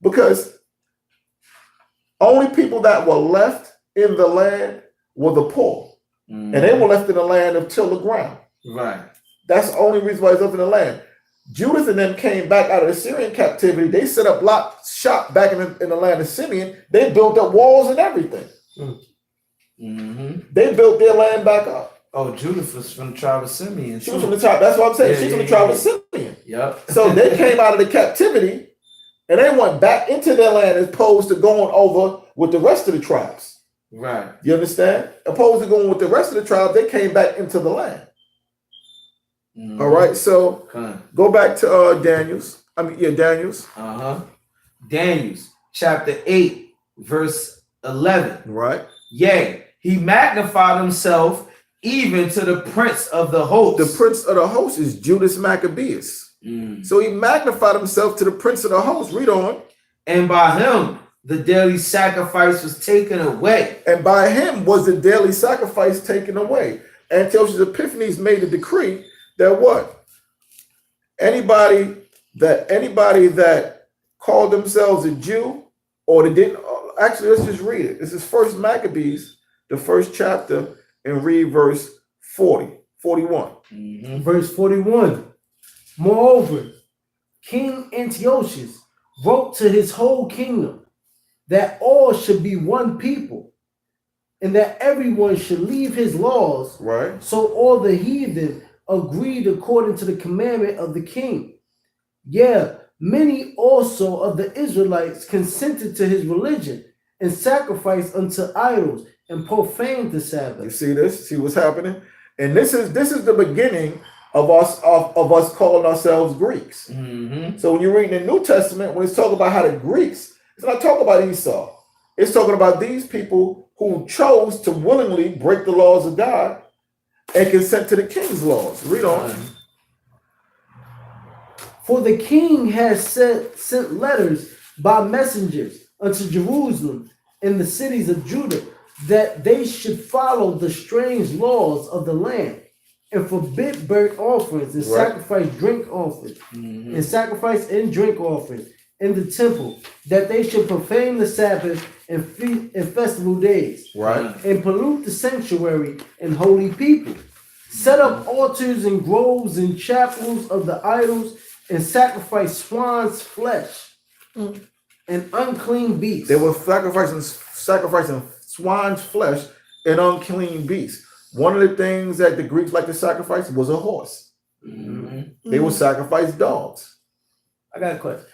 Because only people that were left in the land were the poor. And they were left in the land of till the ground. Right. That's the only reason why he's left in the land. Judith and them came back out of the Syrian captivity. They set up shop back in the land of Simeon. They built up walls and everything. They built their land back up. Oh, Judith was from the tribe of Simeon. She was from the tribe. That's what I'm saying. She's from the tribe of Simeon. Yep. So they came out of the captivity and they went back into their land as opposed to going over with the rest of the tribes. Right. You understand? Opposed to going with the rest of the tribes, they came back into the land. All right. So go back to Daniel's. Daniel's. Daniel's chapter 8, verse 11. Right. Yea, he magnified himself even to the prince of the host. The prince of the host is Judas Maccabeus. So he magnified himself to the prince of the host. Read on. And by him the daily sacrifice was taken away. And by him was the daily sacrifice taken away. Antiochus Epiphanes made a decree that what? Anybody that called themselves a Jew or they didn't, actually, let's just read it. This is First Maccabees, the first chapter, and read verse 41. Verse 41. Moreover, King Antiochus wrote to his whole kingdom that all should be one people, and that everyone should leave his laws. Right. So all the heathen agreed according to the commandment of the king. Yeah, many also of the Israelites consented to his religion and sacrificed unto idols and profaned the Sabbath. You see this? See what's happening? And this is the beginning of us calling ourselves Greeks. So when you read in the New Testament, when it's talking about how the Greeks, it's not talking about Esau. It's talking about these people who chose to willingly break the laws of God and consent to the king's laws. Read on. For the king has sent letters by messengers unto Jerusalem and the cities of Judah, that they should follow the strange laws of the land, and forbid burnt offerings and sacrifice drink offerings, and sacrifice and drink offerings in the temple, that they should profane the Sabbath and festival days, and pollute the sanctuary and holy people, set up altars and groves and chapels of the idols, and sacrifice swine's flesh and unclean beasts. They were sacrificing swine's flesh and unclean beasts. One of the things that the Greeks like to sacrifice was a horse. They would sacrifice dogs. I got a question.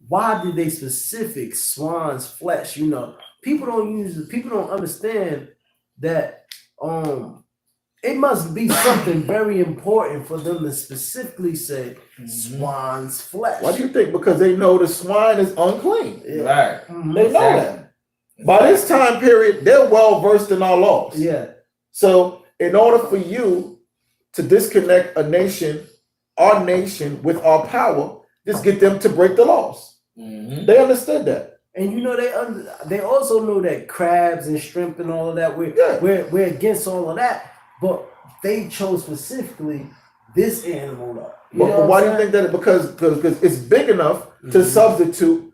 Why did they specific swine's flesh? You know, people don't understand that it must be something very important for them to specifically say swine's flesh. Why do you think? Because they know the swine is unclean. Right. They know that. By this time period, they're well versed in our laws. Yeah. So in order for you to disconnect a nation, our nation, with our power, just get them to break the laws. They understood that. And you know they also know that crabs and shrimp and all of that, we're against all of that. But they chose specifically this animal though. But why do you think that? Because it's big enough to substitute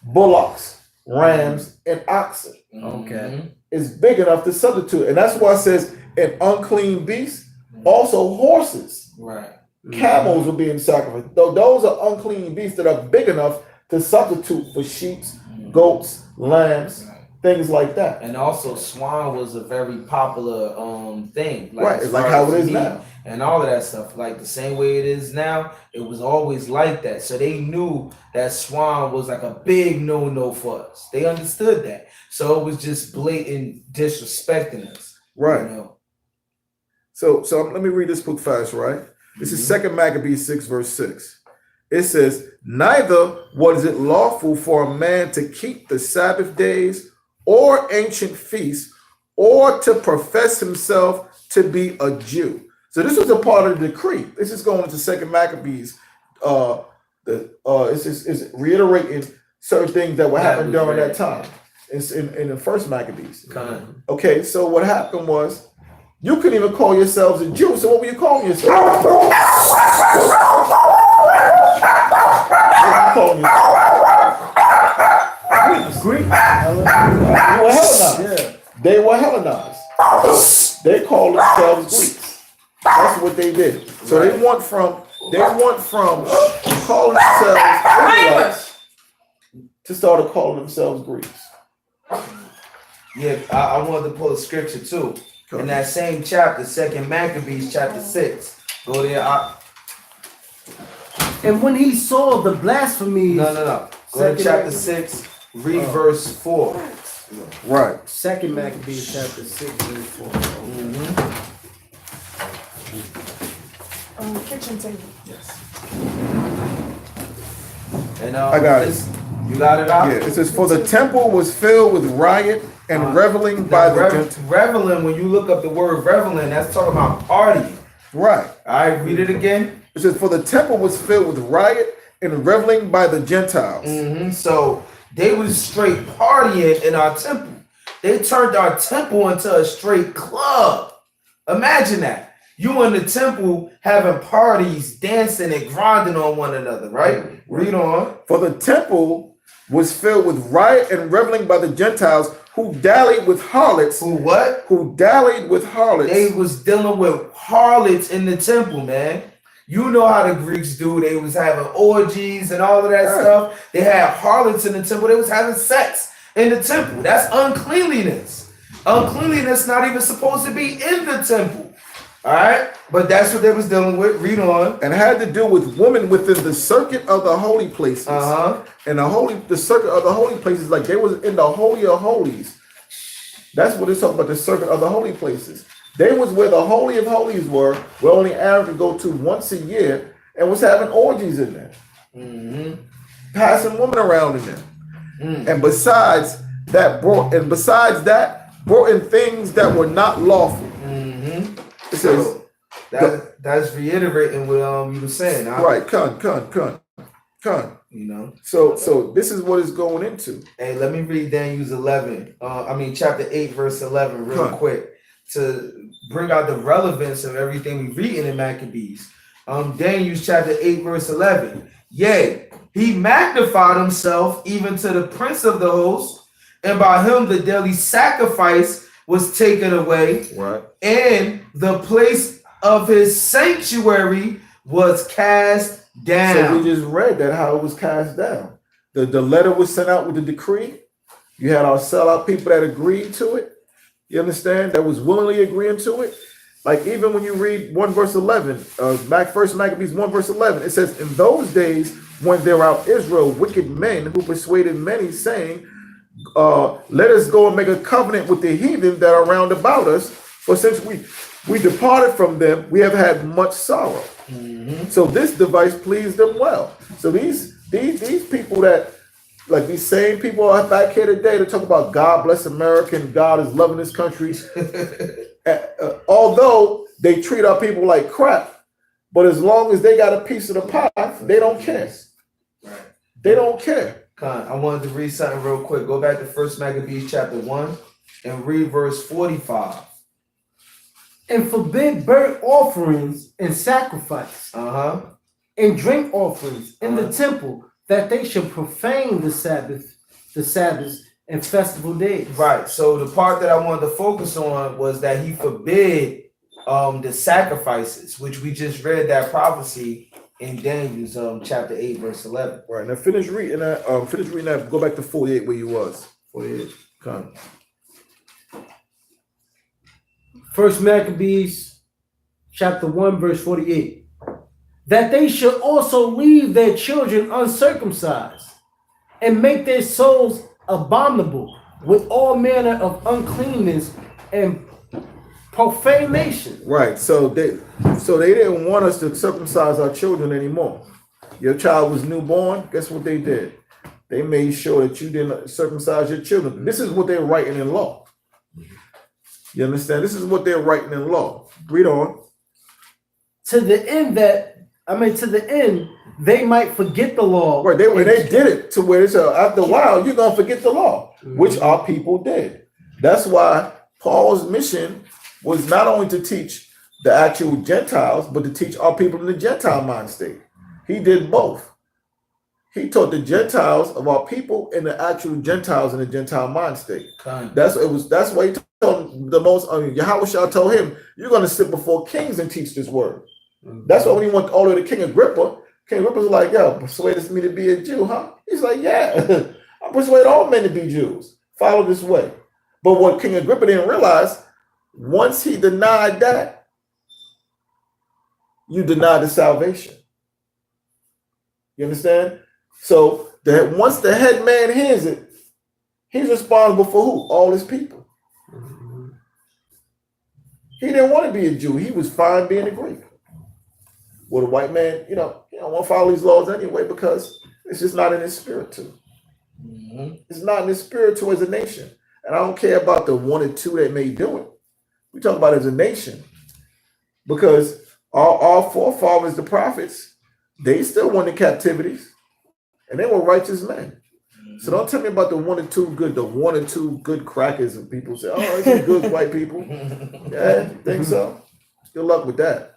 bullocks, rams, and oxen. Okay. It's big enough to substitute. And that's why it says an unclean beast, also horses. Right. Camels were being sacrificed. Those are unclean beasts that are big enough to substitute for sheep, goats, lambs, things like that. And also, swine was a very popular thing. It's like how it is now. And all of that stuff. Like the same way it is now, it was always like that. So they knew that swine was like a big no-no for us. They understood that. So it was just blatant disrespecting us. Right. You know? So let me read this book fast, right? This is 2 Maccabees 6, verse 6. It says, neither was it lawful for a man to keep the Sabbath days or ancient feasts, or to profess himself to be a Jew. So this was a part of the decree. This is going into 2 Maccabees. It's reiterating certain things that were happening during that time. It's in the first Maccabees. Okay, so what happened was, you couldn't even call yourselves a Jew. So what were you calling yourself? What were you calling yourself? Greek. They were Hellenized. Yeah. They were Hellenized. They called themselves Greeks. That's what they did. So they went from calling themselves Israelites to start calling themselves Greeks. Yeah, I wanted to pull a scripture too. In that same chapter, 2 Maccabees chapter 6. Go there. And when he saw the blasphemy. No. Go to chapter 6, read verse 4. Right. 2 Maccabees chapter 6, verse 4. On the kitchen table. Yes. And I got it. You got it out? Yeah, it says, for the temple was filled with riot and reveling by the Gentiles. Reveling, when you look up the word reveling, that's talking about partying. Right. All right, read it again. It says, for the temple was filled with riot and reveling by the Gentiles. So they was straight partying in our temple. They turned our temple into a straight club. Imagine that. You in the temple having parties, dancing and grinding on one another, right? Read on. For the temple was filled with riot and reveling by the Gentiles who dallied with harlots. Who what? Who dallied with harlots. They was dealing with harlots in the temple, man. You know how the Greeks do. They was having orgies and all of that stuff. They had harlots in the temple. They was having sex in the temple. That's uncleanliness. Uncleanliness not even supposed to be in the temple. All right, but that's what they was dealing with. Read on. And had to do with women within the circuit of the holy places. And the circuit of the holy places, like they was in the holy of holies. That's what it's talking about, the circuit of the holy places. They was where the Holy of Holies were, where only Aaron could go to once a year, and was having orgies in there. Passing women around in there. And besides that, brought in things that were not lawful. It says, so that's reiterating what you were saying. Right, con. You know. So this is what it's going into. Hey, let me read Daniel's 11. Chapter 8, verse 11, real quick, to bring out the relevance of everything we read in Maccabees. Daniel's chapter 8, verse 11. Yea, he magnified himself even to the prince of the host, and by him the daily sacrifice was taken away, right, and the place of his sanctuary was cast down. So we just read that how it was cast down. The letter was sent out with the decree. You had our sellout people that agreed to it. You understand? That was willingly agreeing to it. Like even when you read 1 verse 11, First Maccabees 1 verse 11, it says, in those days when there were out Israel wicked men who persuaded many, saying, let us go and make a covenant with the heathen that are round about us. For since we departed from them, we have had much sorrow. So this device pleased them well. So these people that, like these same people are back here today to talk about God bless America and God is loving this country. Although they treat our people like crap, but as long as they got a piece of the pie, they don't care. Right. They don't care. I wanted to read something real quick. Go back to First Maccabees chapter 1 and read verse 45. And forbid burnt offerings and sacrifice, and drink offerings in the temple, that they should profane the Sabbath and festival days. Right. So the part that I wanted to focus on was that he forbid the sacrifices, which we just read that prophecy in Daniel's chapter 8, verse 11. Right. Now finish reading that. Go back to 48 where you was. 48. Come. First Maccabees chapter 1 verse 48. That they should also leave their children uncircumcised and make their souls abominable with all manner of uncleanness and profanation. Right. So they didn't want us to circumcise our children anymore. Your child was newborn. Guess what they did? They made sure that you didn't circumcise your children. This is what they're writing in law. You understand? This is what they're writing in law. Read on. To the end they might forget the law. Right. They did it to where after a while you're gonna forget the law, which our people did. That's why Paul's mission was not only to teach the actual Gentiles, but to teach our people in the Gentile mind state. He did both. He taught the Gentiles of our people and the actual Gentiles in the Gentile mind state. That's why he told the most. Yahushua told him, "You're going to sit before kings and teach this word." That's why when he went all the way to King Agrippa was like, "Yo, persuaded me to be a Jew, huh?" He's like, "Yeah, I persuade all men to be Jews. Follow this way." But what King Agrippa didn't realize, once he denied that, you denied the salvation. You understand? So that once the head man hears it, he's responsible for who? All his people. He didn't want to be a Jew. He was fine being a Greek. Well, the white man, he don't want to follow these laws anyway because it's just not in his spirit to. It's not in his spirit to as a nation. And I don't care about the 1 or 2 that may do it. We talk about it as a nation because our forefathers, the prophets, they still went in captivities. And they were righteous men. So don't tell me about the 1 or 2 good crackers and people say, "Oh, it's good white people." Yeah, think so? Good luck with that.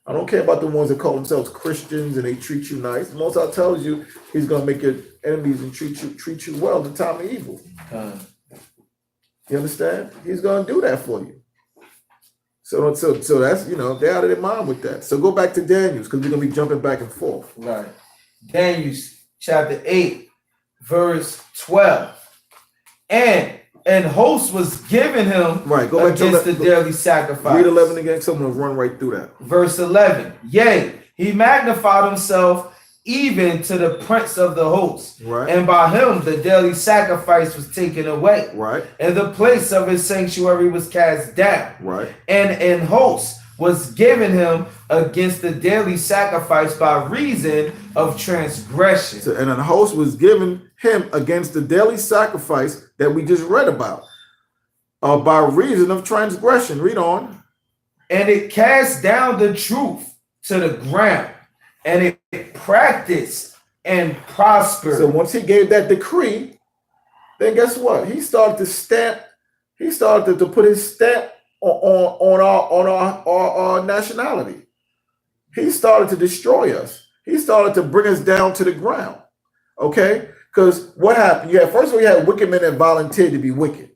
I don't care about the ones that call themselves Christians and they treat you nice. Most I tells you, he's gonna make your enemies and treat you well in the time of evil. You understand? He's gonna do that for you. So that's they're out of their mind with that. So go back to Daniel's because we're gonna be jumping back and forth. Right. Daniel chapter 8, verse 12. And host was given him go back against the daily sacrifice. Read 11 again, so I'm going to run right through that. Verse 11. Yea, he magnified himself even to the prince of the host. Right. And by him the daily sacrifice was taken away. Right. And the place of his sanctuary was cast down. Right. And an host was given him against the daily sacrifice by reason of transgression. So, and a host was given him against the daily sacrifice that we just read about, by reason of transgression. Read on. And it cast down the truth to the ground, and it practiced and prospered. So once he gave that decree, then guess what? He started to stamp. He started to put his stamp on our nationality. He started to destroy us. He started to bring us down to the ground. Okay, because what happened? First of all, you had wicked men that volunteered to be wicked.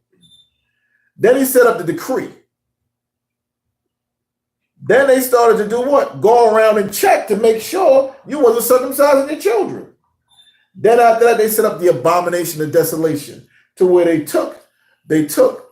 Then he set up the decree. Then they started to do what? Go around and check to make sure you wasn't circumcising your children. Then after that, they set up the abomination of desolation, to where they took the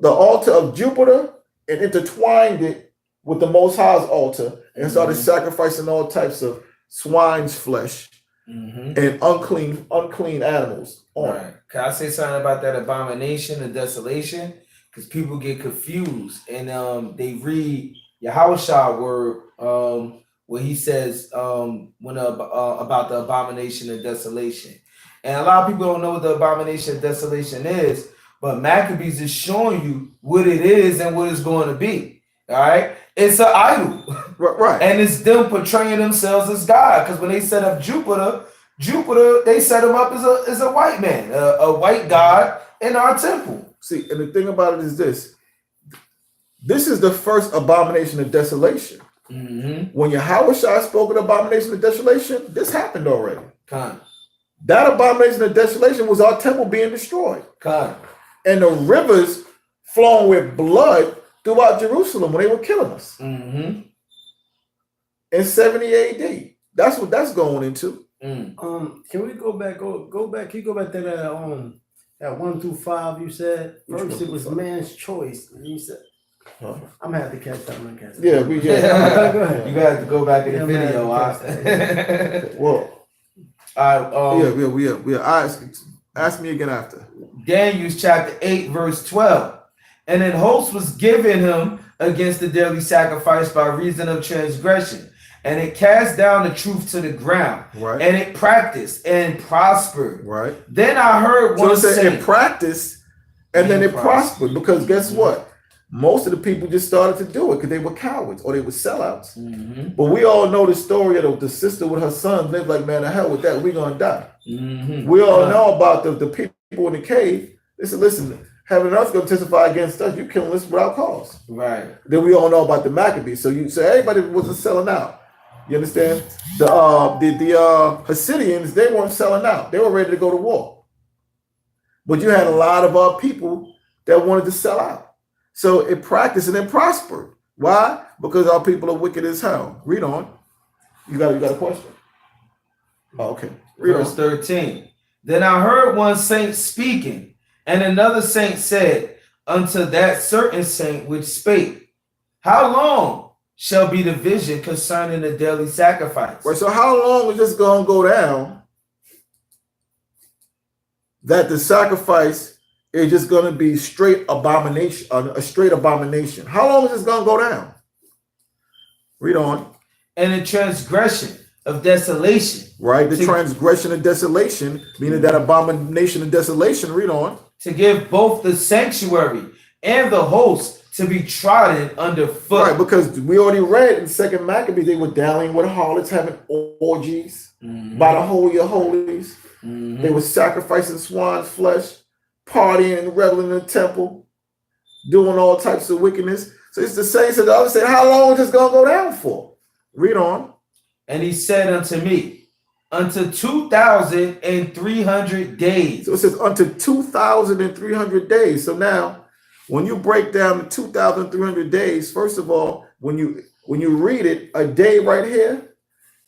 altar of Jupiter and intertwined it with the Most High's altar and started sacrificing all types of swine's flesh and unclean animals. Right. Can I say something about that abomination and desolation? Because people get confused and they read Yahushua word where he says about the abomination and desolation. And a lot of people don't know what the abomination and desolation is, but Maccabees is showing you what it is and what it's going to be. All right. It's an idol. Right. And it's them portraying themselves as God. Because when they set up Jupiter, they set him up as a white man, a white God in our temple. See, and the thing about it is this. This is the first abomination of desolation. When Yahushua spoke of the abomination of desolation, this happened already. That abomination of desolation was our temple being destroyed. And the rivers flowing with blood throughout Jerusalem when they were killing us. In 70 AD. That's what that's going into. Can we go back? Go back. Can you go back to that 1 through 5? You said first it was man's choice, and you said, I'm gonna have to catch that. I'm gonna catch that. Yeah, go ahead. You got to go back in the video. Well, ask me again after. Daniel chapter 8 verse 12. And an host was given him against the daily sacrifice by reason of transgression. And it cast down the truth to the ground. Right. And it practiced and prospered. Right. Then I heard one say, it practiced and then it prospered. Because guess what? Most of the people just started to do it because they were cowards or they were sellouts. But we all know the story of the sister with her son lived like, man, the hell with that. We're going to die. We all know about the people in the cave. They said, listen, heaven and earth going to testify against us. You killing us without cause. Right. Then we all know about the Maccabees. So you say everybody wasn't selling out. You understand? The Hasidians, they weren't selling out. They were ready to go to war. But you had a lot of people that wanted to sell out. So it practiced and it prospered. Why? Because our people are wicked as hell. Read on. You got a question? Oh, okay. Read Verse on. 13. Then I heard one saint speaking, and another saint said unto that certain saint which spake, how long shall be the vision concerning the daily sacrifice? Right, so how long is this going to go down that the sacrifice is just going to be straight abomination, a straight abomination? How long is this going to go down? Read on. And the transgression of desolation. Right, the transgression of desolation, meaning that abomination of desolation. Read on. To give both the sanctuary and the host to be trodden underfoot. Right, because we already read in 2 Maccabees, they were dallying with harlots, having orgies by the Holy of Holies. They were sacrificing swine's flesh, partying and reveling in the temple, doing all types of wickedness. So it's the same. So the other said, how long is this going to go down for? Read on. And he said unto me, unto 2,300 days. So it says unto 2,300 days. So now, when you break down the 2,300 days, first of all, when you read it, a day right here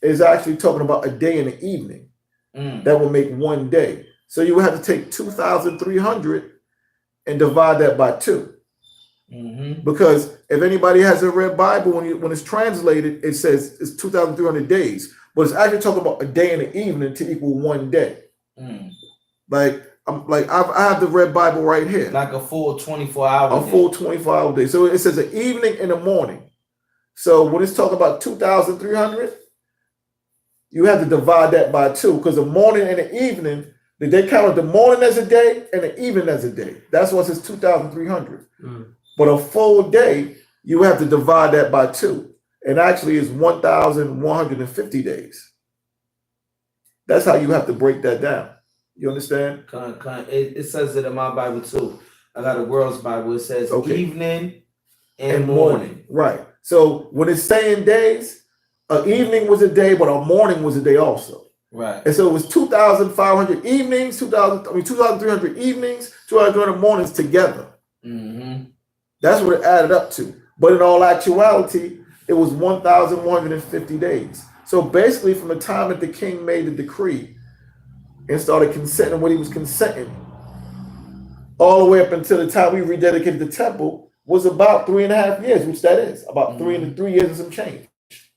is actually talking about a day in the evening. That will make one day. So you would have to take 2,300 and divide that by 2. Because if anybody has a red Bible, when it's translated, it says it's 2,300 days. but it's actually talking about a day and an evening to equal one day. Like I have the red Bible right here. Like a full 24-hour day. A full 24-hour day. So it says an evening and a morning. So when it's talking about 2,300, you have to divide that by 2 because the morning and the evening, they count the morning as a day and the evening as a day. That's why it says 2,300. But a full day, you have to divide that by 2. And actually it's 1,150 days. That's how you have to break that down. You understand? It says it in my Bible too. I got a World's Bible. It says evening and morning. Right. So when it's saying days, an evening was a day, but a morning was a day also. Right. And so it was 2,500 evenings, 2,300 evenings, 2,300 mornings together. That's what it added up to. But in all actuality, it was 1,150 days. So basically, from the time that the king made the decree and started consenting what he was consenting, all the way up until the time we rededicated the temple, was about 3.5 years, which that is about 3 years and some change.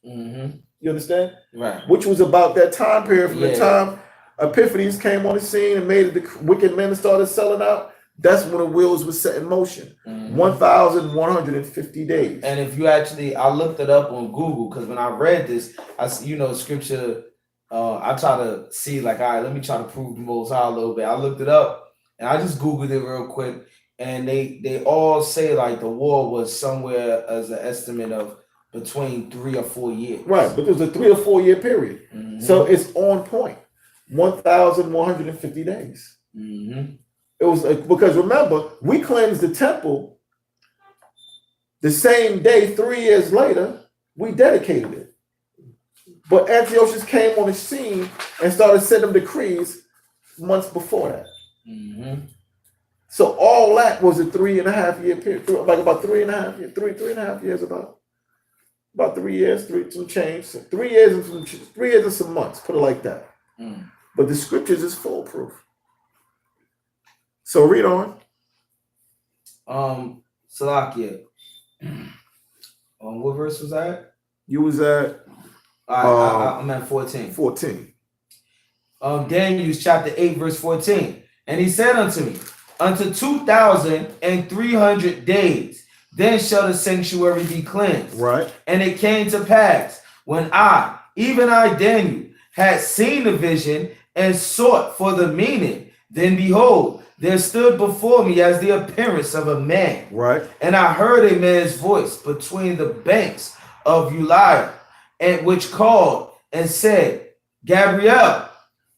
You understand? Right. Which was about that time period from the time Epiphanes came on the scene and made the wicked men started selling out. That's when the wheels were set in motion. 1,150 days. And if you actually, I looked it up on Google because when I read this, scripture. I try to see like, all right, let me try to prove the Most High a little bit. I looked it up and I just Googled it real quick, and they all say like the war was somewhere as an estimate of between 3 or 4 years. Right, but there's a 3 or 4 year period, so it's on point. 1,150 days. It was because remember, we cleansed the temple the same day. 3 years later, we dedicated it. But Antiochus came on the scene and started sending decrees months before that. So all that was a 3.5 year period, like about 3.5 years, 3.5 years, about 3 years, some change, 3 years and some months. Put it like that. But the scriptures is foolproof. So read on. Salakia. What verse was that? You was at. I'm at 14. 14. Daniel chapter 8, verse 14. And he said unto me, unto 2,300 days, then shall the sanctuary be cleansed. Right. And it came to pass, when I, even I, Daniel, had seen the vision and sought for the meaning, then behold, there stood before me as the appearance of a man. Right. And I heard a man's voice between the banks of Uriah, and which called and said, Gabriel,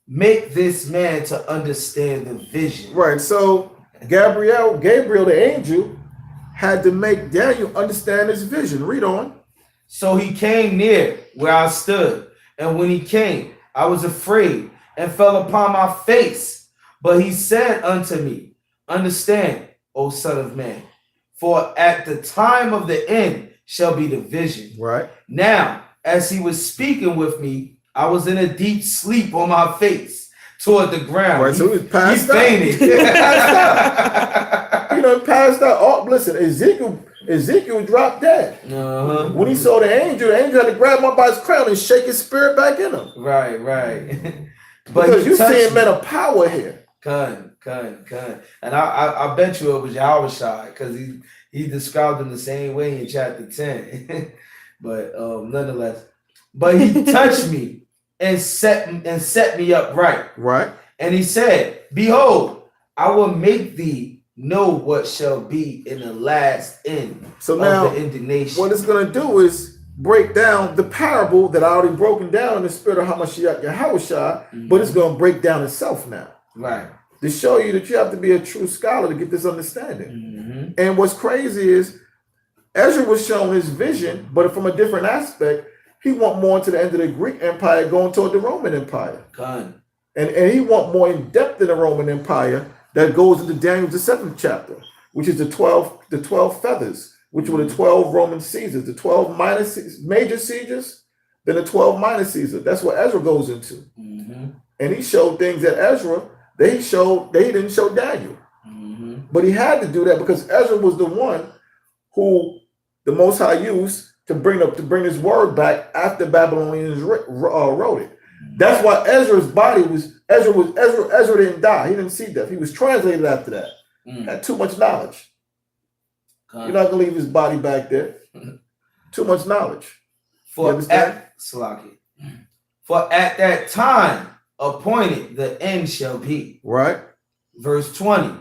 make this man to understand the vision. Right. So Gabriel, the angel, had to make Daniel understand his vision. Read on. So he came near where I stood, and when he came, I was afraid and fell upon my face. But he said unto me, understand, O son of man, for at the time of the end shall be the vision. Right. Now, as he was speaking with me, I was in a deep sleep on my face toward the ground. Right, so he passed out. Fainted. Passed out. Oh, listen, Ezekiel dropped dead. When he saw the angel had to grab him by his crown and shake his spirit back in him. Right. But because you're seeing men of power here. Con. And I bet you it was Yahushua, because he described him the same way in chapter 10. But nonetheless, but he touched me and set me up right. Right. And he said, behold, I will make thee know what shall be in the last end of the indignation. What it's going to do is break down the parable that I already broken down in the spirit of Hamashiach Yahushua, but it's going to break down itself now. Right. To show you that you have to be a true scholar to get this understanding. And what's crazy is Ezra was shown his vision, but from a different aspect. He went more into the end of the Greek Empire, going toward the Roman Empire. God. And he went more in depth in the Roman Empire that goes into Daniel the 7th chapter, which is the 12 feathers, which were the 12 Roman Caesars, the 12 major Caesars, then the 12 minor Caesars. That's what Ezra goes into. And he showed things that Ezra, they didn't show Daniel. But he had to do that because Ezra was the one who the Most High used to bring his word back after Babylonians wrote it. That's why Ezra didn't die. He didn't see death. He was translated after that. Had too much knowledge. You're not gonna leave his body back there. Too much knowledge. For at that time appointed the end shall be. Right. Verse 20.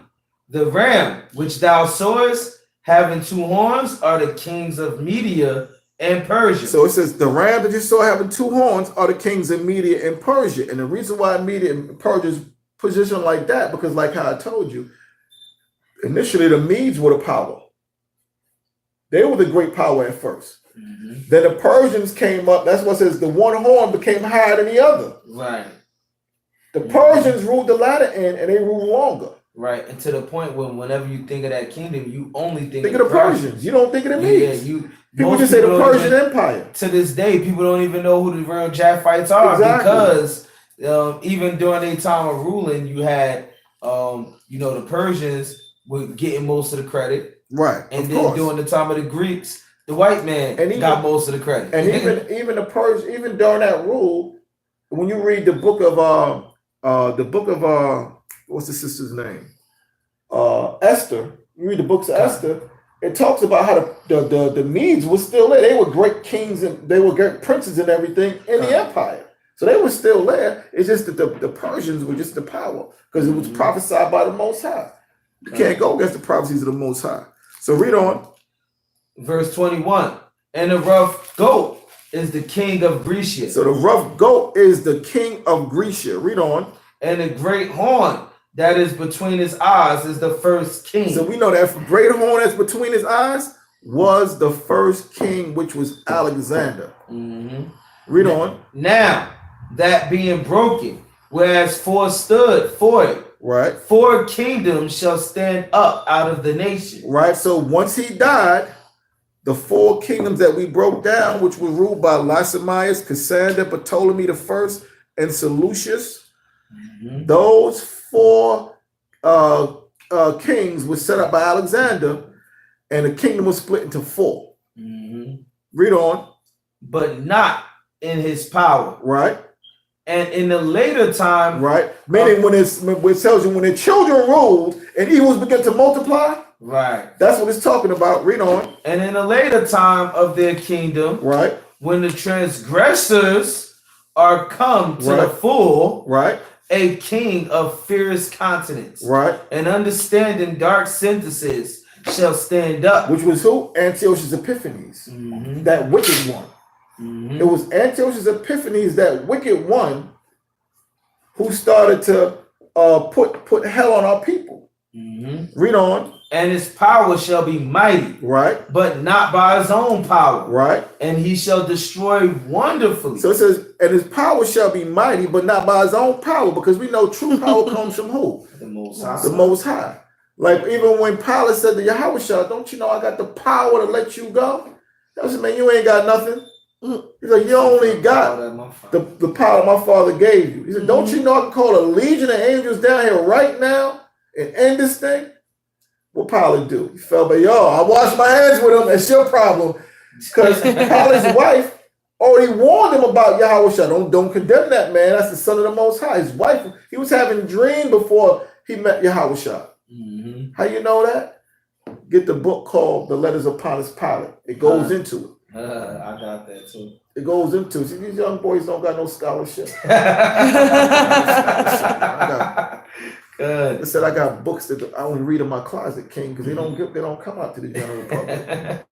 The ram which thou sawest having 2 horns are the kings of Media and Persia. So it says the ram that you saw having 2 horns are the kings of Media and Persia. And the reason why Media and Persia's positioned like that, because like how I told you, initially the Medes were the power. They were the great power at first. Then the Persians came up. That's what it says the one horn became higher than the other. Right. The Persians ruled the latter end and they ruled longer. Right. And to the point when whenever you think of that kingdom, you only think of the Persians. You don't think of the Medes. Yeah, people just say the Persian Empire. To this day, people don't even know who the real Japhites are because even during their time of ruling, you had the Persians were getting most of the credit. Right. And then during the time of the Greeks, the white man got most of the credit. And even the Persians, even during that rule, when you read the book of what's the sister's name? Esther. You read the books of Esther, it talks about how the Medes were still there. They were great kings and they were great princes and everything in the empire. So they were still there. It's just that the Persians were just the power because it was prophesied by the Most High. You can't go against the prophecies of the Most High. So read on. Verse 21. And the rough goat is the king of Grecia. So the rough goat is the king of Grecia. Read on. And the great horn that is between his eyes is the first king. So we know that great horn that's between his eyes was the first king, which was Alexander. Read on. Now, that being broken, whereas 4 stood for it. Right. 4 kingdoms shall stand up out of the nation. Right. So once he died, the 4 kingdoms that we broke down, which were ruled by Lysimachus, Cassander, Ptolemy the First, and Seleucus, those 4 kings were set up by Alexander, and the kingdom was split into 4. Read on. But not in his power. Right. And in the later time, right, meaning when it tells you when the children ruled and evils began to multiply, right, that's what it's talking about. Read on. And in the later time of their kingdom, right, when the transgressors are come to the full, right, a king of fierce countenance, right, and understanding dark sentences shall stand up. Which was who? Antiochus Epiphanes, that wicked one. It was Antiochus Epiphanes, that wicked one, who started to put hell on our people. Read on. And his power shall be mighty, right, but not by his own power, right, and he shall destroy wonderfully. So it says, and his power shall be mighty, but not by his own power, because we know true power comes from who? The Most High. The Most High. Like even when Pilate said to Yahushua, don't you know I got the power to let you go? That was, man, you ain't got nothing. He's like, you only got the power my father gave you. He said, don't you know I can call a legion of angels down here right now and end this thing? What Pilate do? He fell by, I wash my hands with him. That's your problem. Because Pilate's wife already warned him about Yahushua. Don't condemn that man. That's the son of the Most High. His wife, he was having a dream before he met Yahushua. How you know that? Get the book called The Letters of Pontius Pilate. It goes into it. I got that too. It goes into it. See, these young boys don't got no scholarship. Good. I said I got books that I only read in my closet, King, because they don't come out to the general public.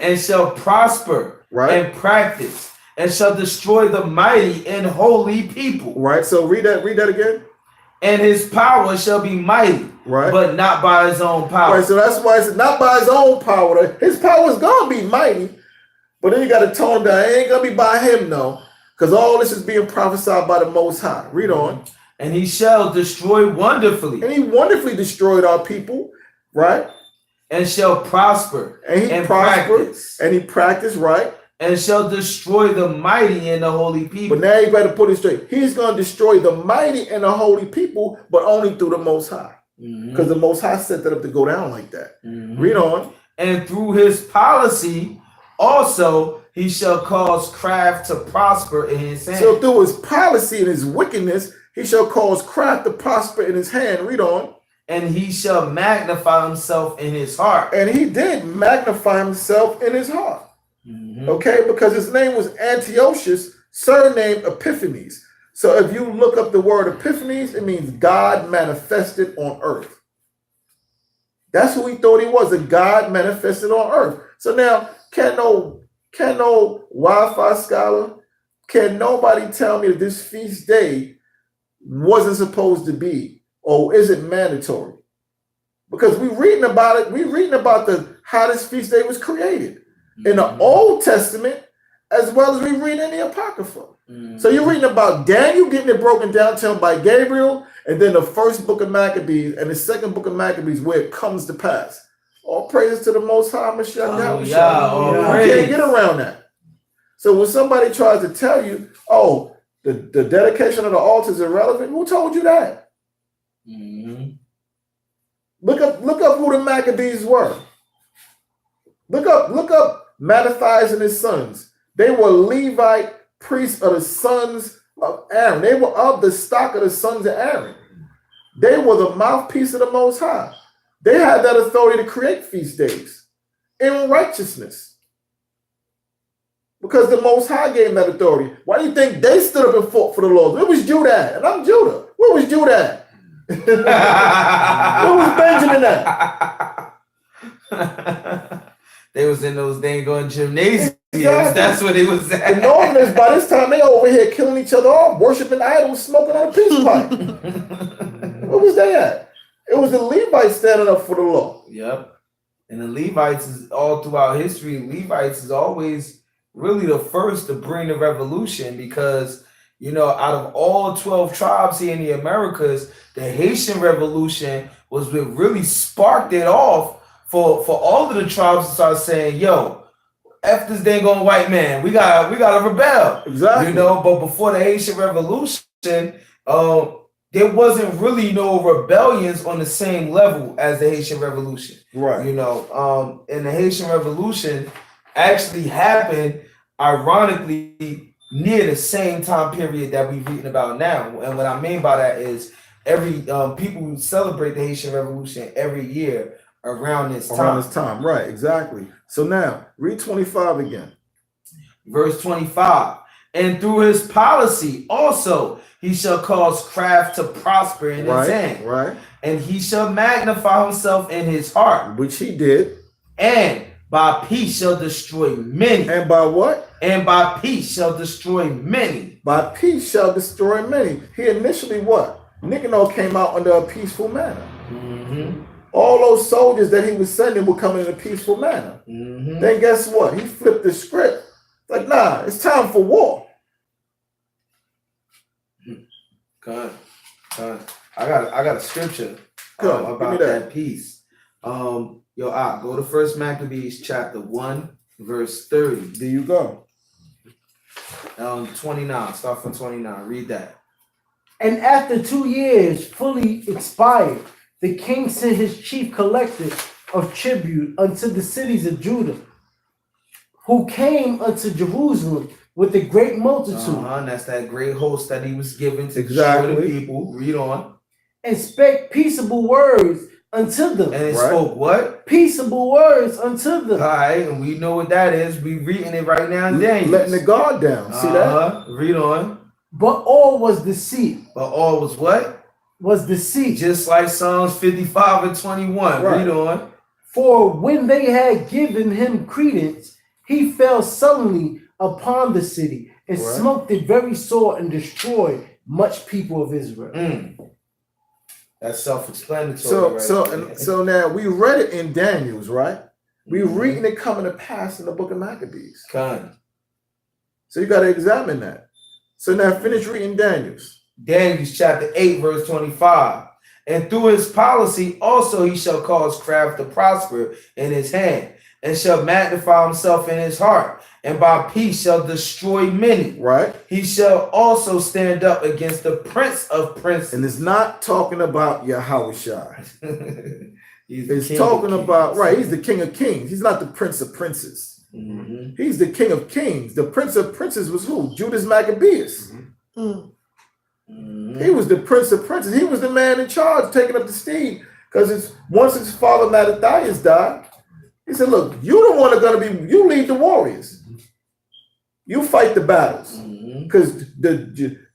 And shall prosper, right, and practice, and shall destroy the mighty and holy people. Right. So read that again. And his power shall be mighty, right, but not by his own power. Right. So that's why it's not by his own power. His power is gonna be mighty, but then you got to tone down. It ain't gonna be by him, no, because all this is being prophesied by the Most High. Read on. And he shall destroy wonderfully. And he wonderfully destroyed our people, right? And shall prosper. And he prospered. And he practiced, right? And shall destroy the mighty and the holy people. But now you better put it straight. He's going to destroy the mighty and the holy people, but only through the Most High. Because the Most High set that up to go down like that. Read on. And through his policy Also, he shall cause craft to prosper in his hand. So through his policy and his wickedness, he shall cause craft to prosper in his hand. Read on. And he shall magnify himself in his heart. And he did magnify himself in his heart. Okay, because his name was Antiochus, surnamed Epiphanes. So if you look up the word Epiphanes, it means God manifested on earth. That's who he thought he was, a God manifested on earth. So now, can no Wi-Fi scholar, can nobody tell me that this feast day wasn't supposed to be, or is it mandatory? Because we're reading about it. We're reading about how this feast day was created in the Old Testament, as well as we read in the Apocrypha. So you're reading about Daniel getting it broken down to him by Gabriel, and then the first book of Maccabees and the second book of Maccabees where it comes to pass. All praises to the Most High Mashiach. You can't get around that. So when somebody tries to tell you, oh, the dedication of the altar is irrelevant, who told you that? Look up who the Maccabees were. Look up Mathyahwah and his sons. They were Levite priests of the sons of Aaron. They were of the stock of the sons of Aaron. They were the mouthpiece of the Most High. They had that authority to create feast days in righteousness. Because the Most High gave them that authority. Why do you think they stood up and fought for the Lord? Where was Judah at? And I'm Judah. Where was Judah at? Where was Benjamin at? They was in those dang going gymnasiums. Exactly. That's what it was at. The Northerners, by this time, they over here killing each other off, worshiping idols, smoking on a peace pipe. Where was they at? It was the Levites standing up for the law. Yep. And the Levites is all throughout history. Levites is always really the first to bring the revolution because, you know, out of all 12 tribes here in the Americas, the Haitian Revolution was what really sparked it off for all of the tribes to start saying, yo, F this dang on white man. We gotta rebel. Exactly. You know, but before the Haitian Revolution, there wasn't really no rebellions on the same level as the Haitian Revolution. Right. You know, and the Haitian Revolution actually happened, ironically, near the same time period that we're reading about now. And what I mean by that is every people celebrate the Haitian Revolution every year around this time. Right, exactly. So now, read 25 again. Verse 25. And through his policy also he shall cause craft to prosper in his hand. Right. And he shall magnify himself in his heart. Which he did. And by peace shall destroy many. And by what? And by peace shall destroy many. By peace shall destroy many. He initially what? Nicanor came out under a peaceful manner. All those soldiers that he was sending were coming in a peaceful manner. Then guess what? He flipped the script. Like, nah, it's time for war. God. I got a scripture about that peace. Go to 1 Maccabees chapter 1, verse 30. There you go. 29. Start from 29. Read that. And after 2 years fully expired, the king sent his chief collector of tribute unto the cities of Judah, who came unto Jerusalem with a great multitude. And that's that great host that he was given to show the people. Read on. And spake peaceable words unto them. And it spoke what? Peaceable words unto them. All right, and we know what that is. We reading it right now. Letting the guard down. See that? Read on. But all was deceit. But all was what? Was deceit. Just like Psalms 55 and 21. Right. Read on. For when they had given him credence, he fell suddenly upon the city and smote it very sore and destroyed much people of Israel. That's self-explanatory. So now we read it in Daniel's, right? We reading it coming to pass in the book of Maccabees. So you got to examine that. So now finish reading Daniel's. Daniel's chapter 8, verse 25. And through his policy also he shall cause craft to prosper in his hand, and shall magnify himself in his heart, and by peace shall destroy many. Right. He shall also stand up against the prince of princes. And it's not talking about Yahushua. It's talking about, he's the king of kings. He's not the prince of princes. Mm-hmm. He's the King of Kings. The Prince of Princes was who? Judas Maccabeus. Mm-hmm. He was the Prince of Princes. He was the man in charge, taking up the steam. Because once his father Mathyahwah died, he said, "Look, you the one that's gonna be. You lead the warriors. You fight the battles." Because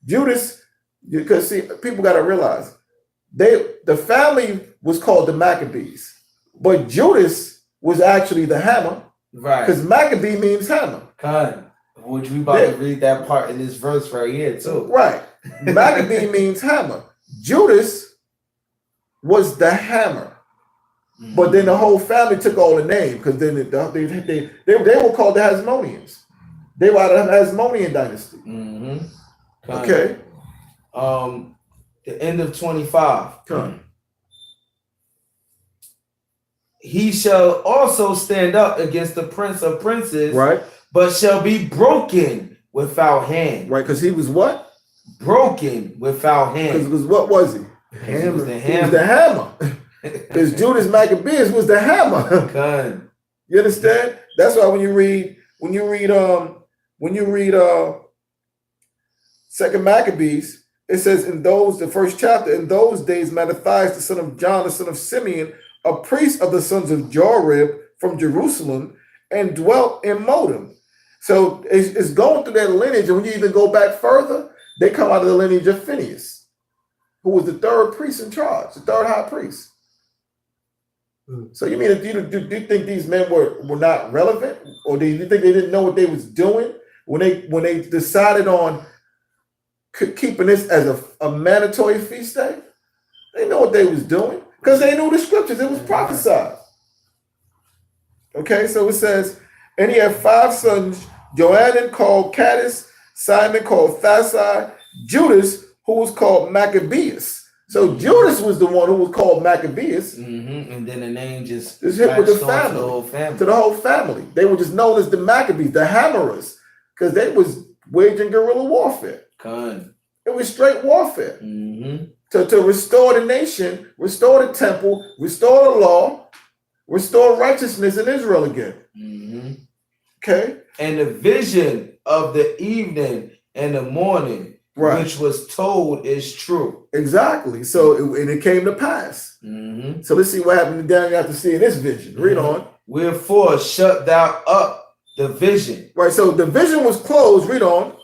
Judas, because see, people got to realize the family was called the Maccabees, but Judas was actually the hammer, right? Because Maccabee means hammer. God, which we about to read that part in this verse right here too. Right, Maccabee means hammer. Judas was the hammer. But then the whole family took all the name because then they were called the Hasmoneans. They were out of the Hasmonean dynasty. Okay. The end of 25. He shall also stand up against the Prince of Princes, right? But shall be broken without hand. Right, because he was what? Broken without hand. Because what was he? He was the hammer. He was the hammer. Because Judas Maccabeus was the hammer. God. You understand? That's why when you read Second Maccabees, it says the first chapter, in those days Mattathias, the son of John, the son of Simeon, a priest of the sons of Jorib from Jerusalem, and dwelt in Modem. So it's going through that lineage, and when you even go back further, they come out of the lineage of Phineas, who was the third priest in charge, the third high priest. So you mean do you think these men were not relevant, or do you think they didn't know what they was doing when they decided on keeping this as a mandatory feast day? They know what they was doing because they knew the scriptures. It was prophesied. Okay, so it says, and he had 5 sons: Johanan called Caddis, Simon called Thasai, Judas who was called Maccabeus. So Judas was the one who was called Maccabeus. And then the name just hit with the family, to the whole family. They were just known as the Maccabees, the Hammerers, because they was waging guerrilla warfare. It was straight warfare. To restore the nation, restore the temple, restore the law, restore righteousness in Israel again. Okay? And the vision of the evening and the morning, which was told, is true. Exactly. So it came to pass. So let's see what happened to Daniel after seeing this vision. Read on. Wherefore shut thou up the vision. Right. So the vision was closed. Read on.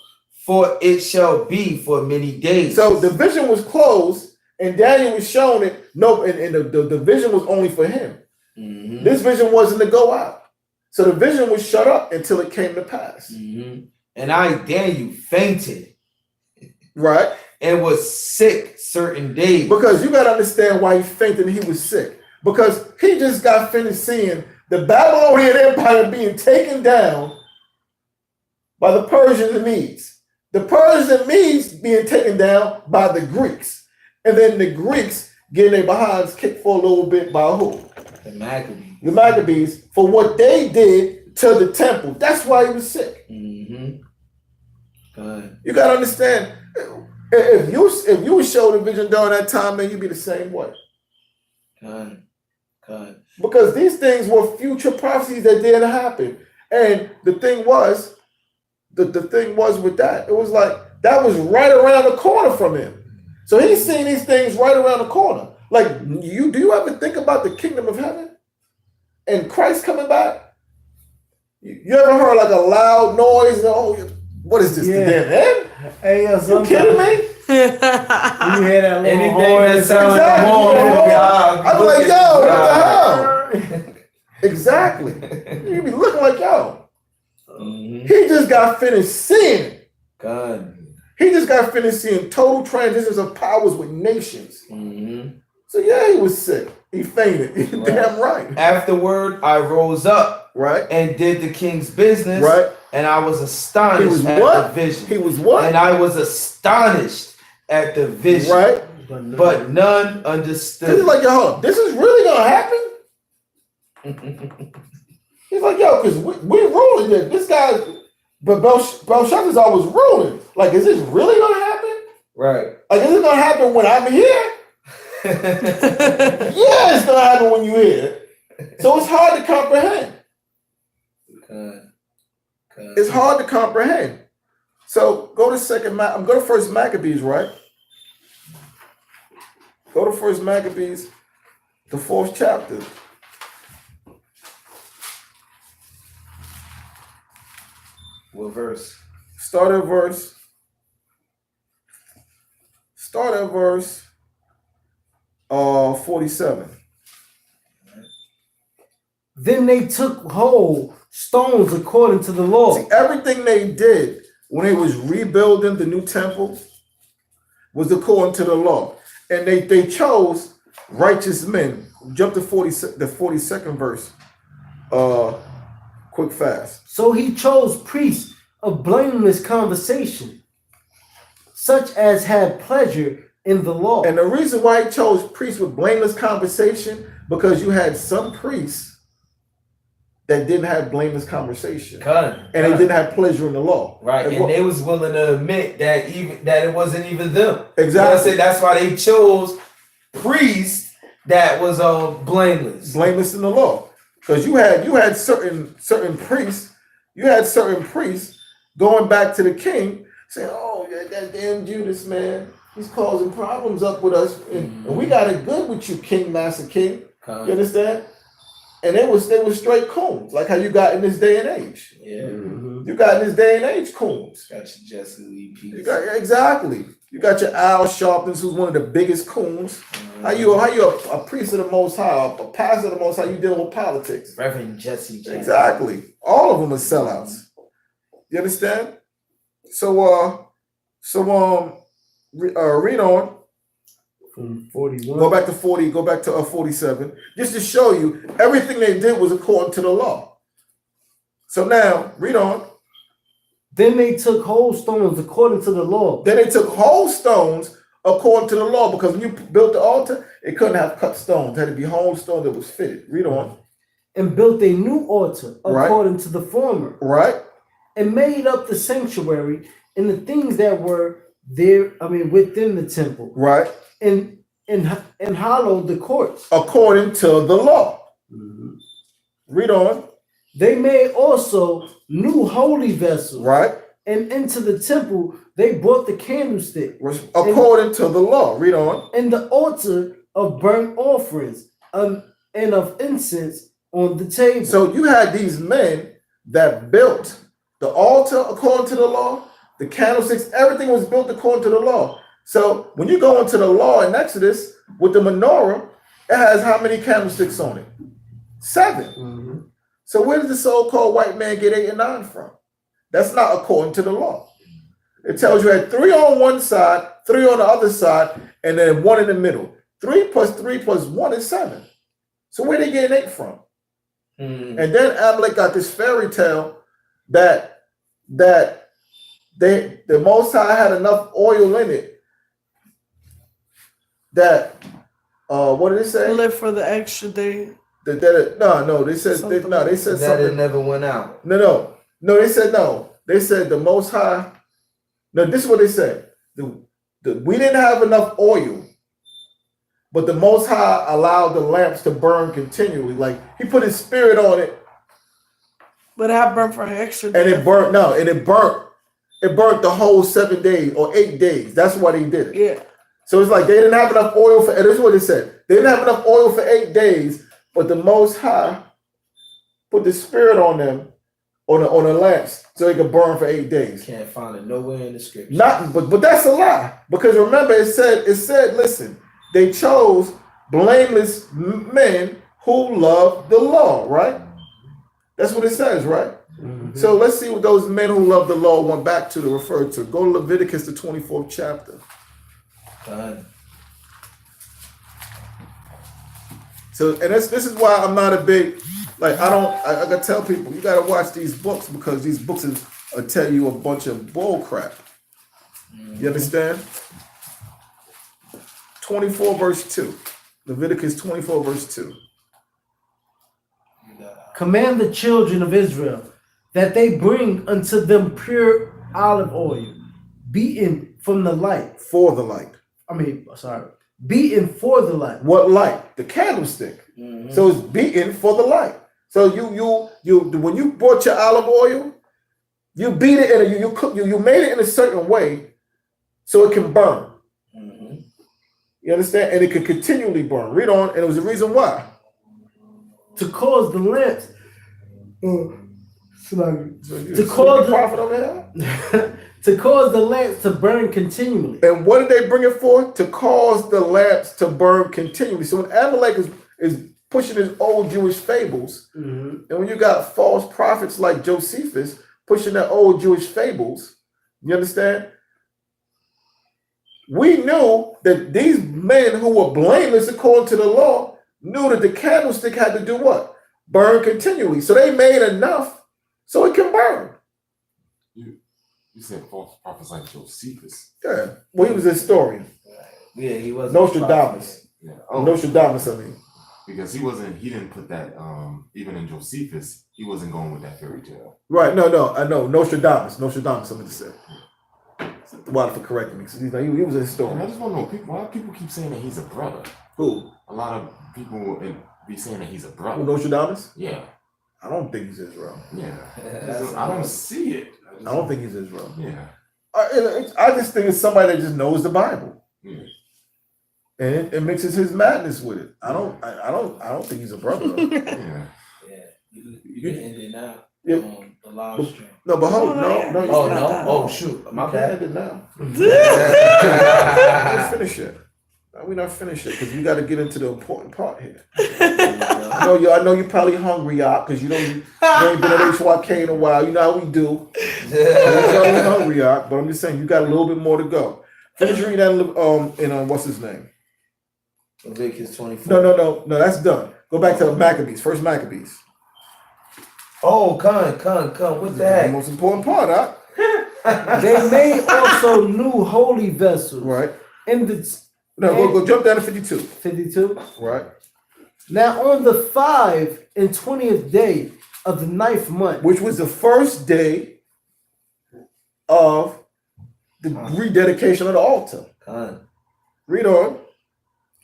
For it shall be for many days. So the vision was closed, and Daniel was shown it. No, and the vision was only for him. This vision wasn't to go out. So the vision was shut up until it came to pass. And I, Daniel, fainted. Right. And was sick certain days. Because you got to understand why he fainted and he was sick. Because he just got finished seeing the Babylonian Empire being taken down by the Persians and Medes. The Persians and Medes being taken down by the Greeks. And then the Greeks getting their behinds kicked for a little bit by who? The Maccabees. The Maccabees, for what they did to the temple. That's why he was sick. You got to understand, if you were shown a vision during that time, man, you'd be the same way. Because these things were future prophecies that didn't happen. And the thing was with that, it was like that was right around the corner from him. So he's seeing these things right around the corner. Like, do you ever think about the kingdom of heaven and Christ coming back? You ever heard like a loud noise? Oh, what is this? Yeah. The damn end? Hey, You kidding me? You hear that little Anything horn that sounds like a horn. I'm like, yo, what the hell? Exactly. You be looking like, yo. He just got finished seeing. He just got finished seeing total transitions of powers with nations. So yeah, he was sick. He fainted. Damn right. Afterward, I rose up. Right. And did the king's business. Right. And I was astonished at the vision. He was what? And I was astonished at the vision. Right. But none understood. He's like, yo, hold up. This is really gonna happen? He's like, yo, because we ruling this. This guy, but Belshazzar's always ruling. Like, is this really gonna happen? Right. Like, is it gonna happen when I'm here? Yeah, it's gonna happen when you're here. So it's hard to comprehend. It's hard to comprehend. So go to First Maccabees, right? Go to First Maccabees, the 4th chapter. What verse? Start at verse 47. Then they took whole stones according to the law. See, everything they did when they was rebuilding the new temple was according to the law. And they chose righteous men. Jump to the 42nd verse. Quick fast. So he chose priests of blameless conversation, such as had pleasure in the law. And the reason why he chose priests with blameless conversation, because you had some priests that didn't have blameless conversation, and they didn't have pleasure in the law. Right, and they was willing to admit that it wasn't even them. Exactly. You know, that's why they chose priests that was blameless in the law, because you had certain priests. You had certain priests going back to the king saying, "Oh, that damn Judas, man, he's causing problems up with us, and we got it good with you, King, Master King." You understand? And they was straight coons, like how you got in this day and age. Yeah, you got in this day and age coons. Got your Jesse Lee Peterson. Exactly. You got your Al Sharptons, who's one of the biggest coons. How you a priest of the Most High, a pastor of the Most High? You dealing with politics? Reverend Jesse Jackson. Exactly. All of them are sellouts. You understand? So read on. From 41. Go back to 40. Go back to 47. Just to show you everything they did was according to the law. So now read on. Then they took whole stones according to the law. Then they took whole stones according to the law, because when you built the altar, it couldn't have cut stones. It had to be whole stone that was fitted. Read on. And built a new altar according to the former. Right. And made up the sanctuary and the things that were there, within the temple. Right. And hollowed the courts. According to the law. Read on. They made also new holy vessels. Right. And into the temple they brought the candlestick. According to the law. Read on. And the altar of burnt offerings and of incense on the table. So you had these men that built the altar according to the law, the candlesticks, everything was built according to the law. So when you go into the law in Exodus with the menorah, it has how many candlesticks on it? 7. So where does the so-called white man get 8 and 9 from? That's not according to the law. It tells you had 3 on one side, 3 on the other side, and then 1 in the middle. 3 plus 3 plus 1 is 7. So where they getting 8 from? And then Amalek got this fairy tale that the Most High had enough oil in it that what did it say? Live for the extra day. They said something it never went out. No, they said no. They said the Most High. No, this is what they said. We didn't have enough oil, but the Most High allowed the lamps to burn continually. Like he put his spirit on it. But I burnt for an extra day. And it burnt. No, and it burnt. It burnt the whole 7 days or 8 days. That's why they did it. Yeah. So it's like they didn't have enough oil for. And this is what it said. They didn't have enough oil for 8 days, but the Most High put the spirit on them on the lamps so they could burn for 8 days. Can't find it nowhere in the scripture. But that's a lie, because remember it said listen, they chose blameless men who love the law, right? That's what it says, right? So let's see what those men who love the law went back to refer to. Go to Leviticus, the 24th chapter. So, and this is why I'm not a big, I gotta tell people, you gotta watch these books, because these books will tell you a bunch of bull crap. You understand? 24 verse 2. Leviticus 24 verse 2. Command the children of Israel that they bring unto them pure olive oil, beaten from the light. For the light. Beaten for the light. What light? The candlestick. So it's beaten for the light. So you when you bought your olive oil, you beat it in you made it in a certain way so it can burn. Mm-hmm. You understand? And it can continually burn. Read on, and it was the reason why. To cause the lamps. To cause the prophet over here? To cause the lamps to burn continually. And what did they bring it for? To cause the lamps to burn continually. So when Amalek is pushing his old Jewish fables, and when you got false prophets like Josephus pushing their old Jewish fables, you understand? We knew that these men who were blameless according to the law knew that the candlestick had to do what? Burn continually. So they made enough so it can burn. You said false prophets like Josephus. Yeah. Well, he was a historian. Yeah, he was. Nostradamus. Yeah. Nostradamus, I mean. Because he didn't put that, even in Josephus, he wasn't going with that fairy tale. Right, no, I know. Nostradamus, I meant to say. Water for correcting me. He was a historian. And I just want to know, why people keep saying that he's a brother? Who? A lot of people be saying that he's a brother. Who, Nostradamus? Yeah. I don't think he's Israel. Yeah. I don't see it. I don't think he's Israel. Yeah. I just think it's somebody that just knows the Bible. Yeah. And it mixes his madness with it. I don't think he's a brother. Yeah. Yeah. You can end it now. Yeah. The live stream. No, but hold no. Oh no! Oh shoot! My bad. End it now. Let's finish it. We're not finished yet because we got to get into the important part here. I know you're probably hungry, y'all, because you ain't been at HYK in a while. You know how we do. You're hungry, y'all, but I'm just saying you got a little bit more to go. Finish reading that in what's his name? Leviticus 24. No, that's done. Go back to Maccabees, first Maccabees. Oh, come. What the The heck? most important part, huh? They made also new holy vessels. Right. In the No, go jump down to 52. 52. Right. Now on the 5 and 20th day of the 9th month, Which was the first day of the rededication of the altar. Read on.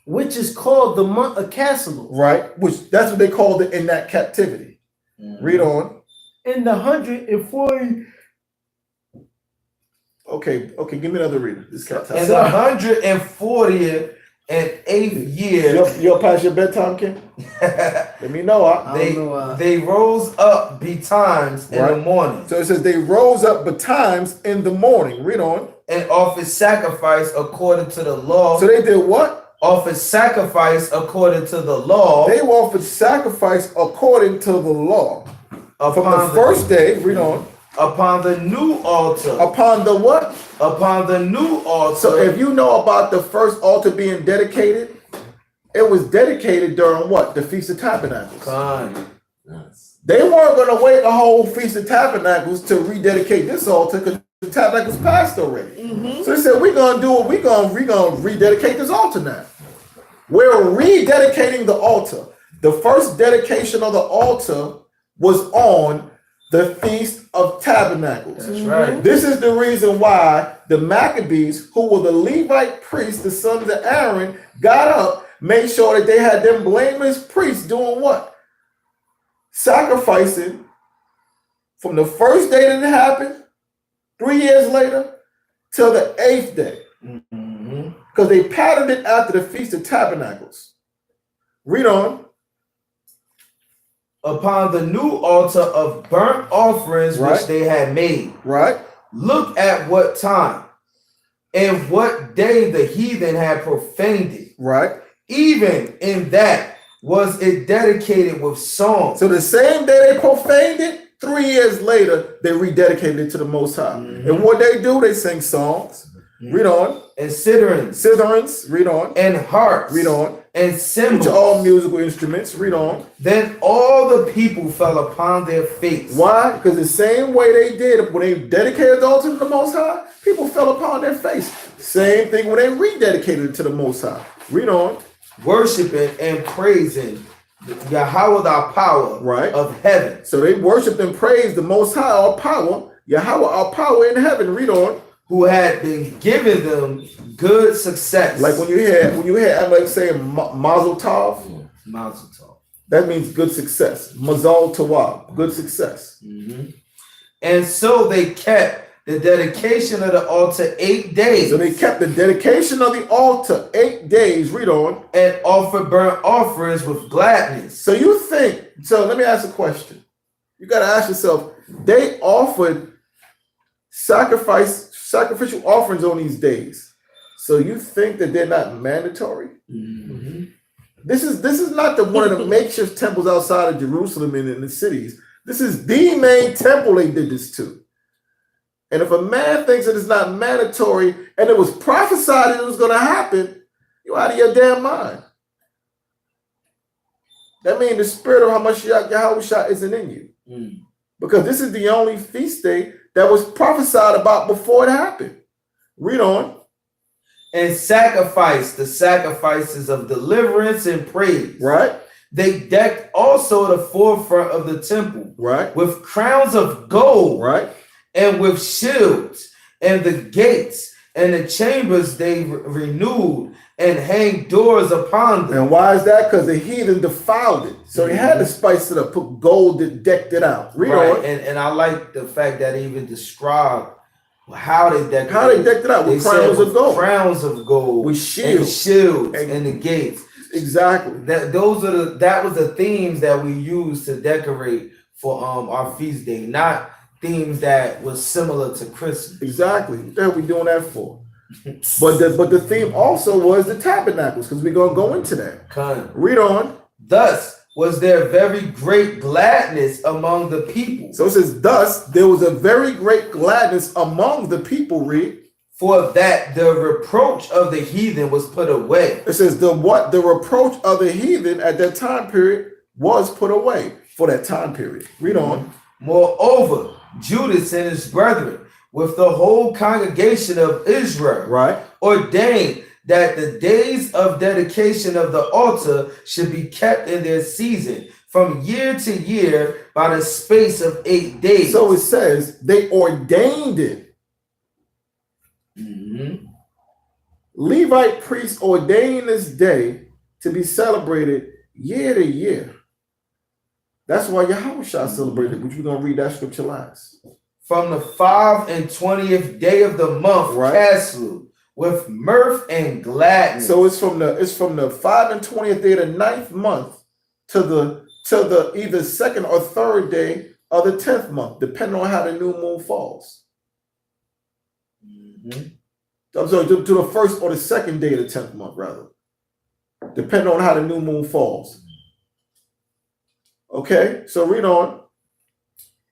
which is called the month of Cassilus, Right. Which that's what they called it in that captivity. Read on. in the 140. Okay, give me another reader. This cat. In the 140th and 8th year, You'll pass your bedtime, Ken? Let me know. they rose up betimes in the morning. So it says they rose up betimes in the morning. Read on. And offered sacrifice according to the law. So they did what? Offered sacrifice according to the law. They offered sacrifice according to the law. From the first day, read on. Upon the new altar. Upon the what? Upon the new altar. So if you know about the first altar being dedicated, it was dedicated during what? The Feast of Tabernacles. Yes. They weren't going to wait the whole Feast of Tabernacles to rededicate this altar because the tabernacles passed already. So they said, we're going to do it. We're going to rededicate this altar now. We're rededicating the altar. The first dedication of the altar was on the Feast of Tabernacles. That's right. This is the reason why the Maccabees, who were the Levite priests, the sons of Aaron, got up, made sure that they had them blameless priests doing what? Sacrificing from the first day that it happened, 3 years later, till the 8th day. Because they patterned it after the Feast of Tabernacles. Read on. Upon the new altar of burnt offerings which they had made. Right. Look at what time and what day the heathen had profaned it. Right. Even in that was it dedicated with songs. So the same day they profaned it, 3 years later, they rededicated it to the Most High. And what they do, they sing songs. Read on. And citherns. Read on. And harps. Read on. And cymbals. Which are all musical instruments. Read on. Then all the people fell upon their face. Why? Because the same way they did when they dedicated the altar to the Most High, people fell upon their face. Same thing when they rededicated it to the Most High. Read on. Worshiping and praising Yahweh our power of heaven. So they worshiped and praised the Most High, our power, Yahweh our power in heaven. Read on. Who had been giving them good success. Like when you hear Amalek saying Mazel Tov. Mazel Tov. That means good success. Mazal Tawab, good success. Mm-hmm. And so they kept the dedication of the altar 8 days. So they kept the dedication of the altar 8 days. Read on. And offered burnt offerings with gladness. So you think, so let me ask a question. You got to ask yourself, they offered sacrificial offerings on these days. So you think that they're not mandatory? Mm-hmm. This is not the one of the makeshift temples outside of Jerusalem and in the cities. This is the main temple they did this to. And if a man thinks that it's not mandatory and it was prophesied that it was going to happen, you're out of your damn mind. That means the spirit of Hamashiach Yahushua isn't in you. Mm. Because this is the only feast day that was prophesied about before it happened. Read on. And sacrifice the sacrifices of deliverance and praise. Right. They decked also the forefront of the temple. Right. With crowns of gold. Right. And with shields. And the gates and the chambers they renewed and hang doors upon them. And why is that? Because the heathen defiled it. So he had to spice it up, put gold that decked it out. Read on. And I like the fact that they even described how they decked it out with crowns of gold. Crowns of gold. With shields. And the gates. Exactly. That was the themes that we used to decorate for our feast day, not themes that was similar to Christmas. Exactly. What the hell are we doing that for? But the theme also was the tabernacles, because we're gonna go into that. Read on. Thus was there very great gladness among the people. So it says, thus there was a very great gladness among the people. Read. For that the reproach of the heathen was put away. It says the reproach of the heathen at that time period was put away for that time period. Read on. Moreover, Judas and his brethren, with the whole congregation of Israel, ordained that the days of dedication of the altar should be kept in their season from year to year by the space of 8 days. So it says they ordained it. Mm-hmm. Levite priests ordained this day to be celebrated year to year. That's why Yahushua celebrated, which we're going to read that scripture last. From the 5 and 20th day of the month, Caslu, with mirth and gladness. So it's from the 5 and 20th day of the 9th month to the either 2nd or 3rd day of the 10th month, depending on how the new moon falls. Mm-hmm. I'm sorry, to the 1st or the 2nd day of the 10th month, rather, depending on how the new moon falls. Okay, so read on.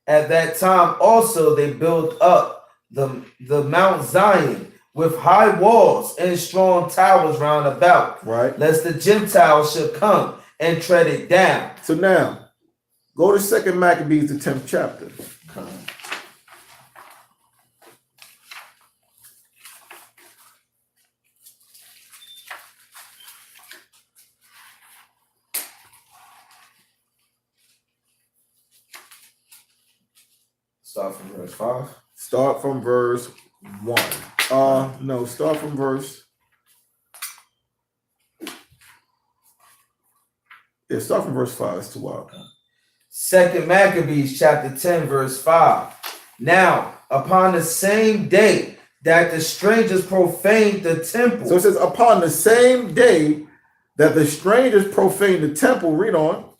At that time also they built up the Mount Zion with high walls and strong towers round about, lest the Gentiles should come and tread it down. So now, go to 2nd Maccabees, the 10th chapter. Start from verse 5. Start from verse 1. No, start from verse. Yeah, start from verse 5. It's too wild. 2nd Maccabees chapter 10, verse 5. Now, upon the same day that the strangers profaned the temple. So it says, upon the same day that the strangers profaned the temple. Read on.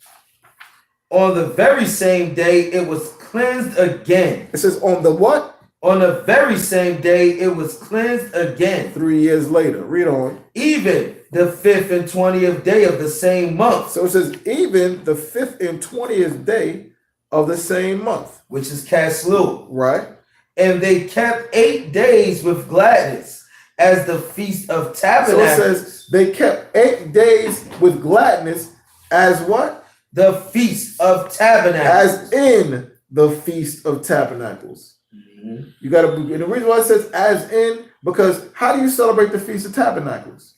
On the very same day it was cleansed again. It says on the what? On the very same day it was cleansed again. 3 years later. Read on. Even the 5th and 20th day of the same month. So it says even the 5th and 20th day of the same month. Which is Caslu. Right. And they kept 8 days with gladness as the Feast of Tabernacles. So it says they kept 8 days with gladness as what? The Feast of Tabernacles. As in the Feast of Tabernacles. Mm-hmm. You got to, and the reason why it says as in, because how do you celebrate the Feast of Tabernacles?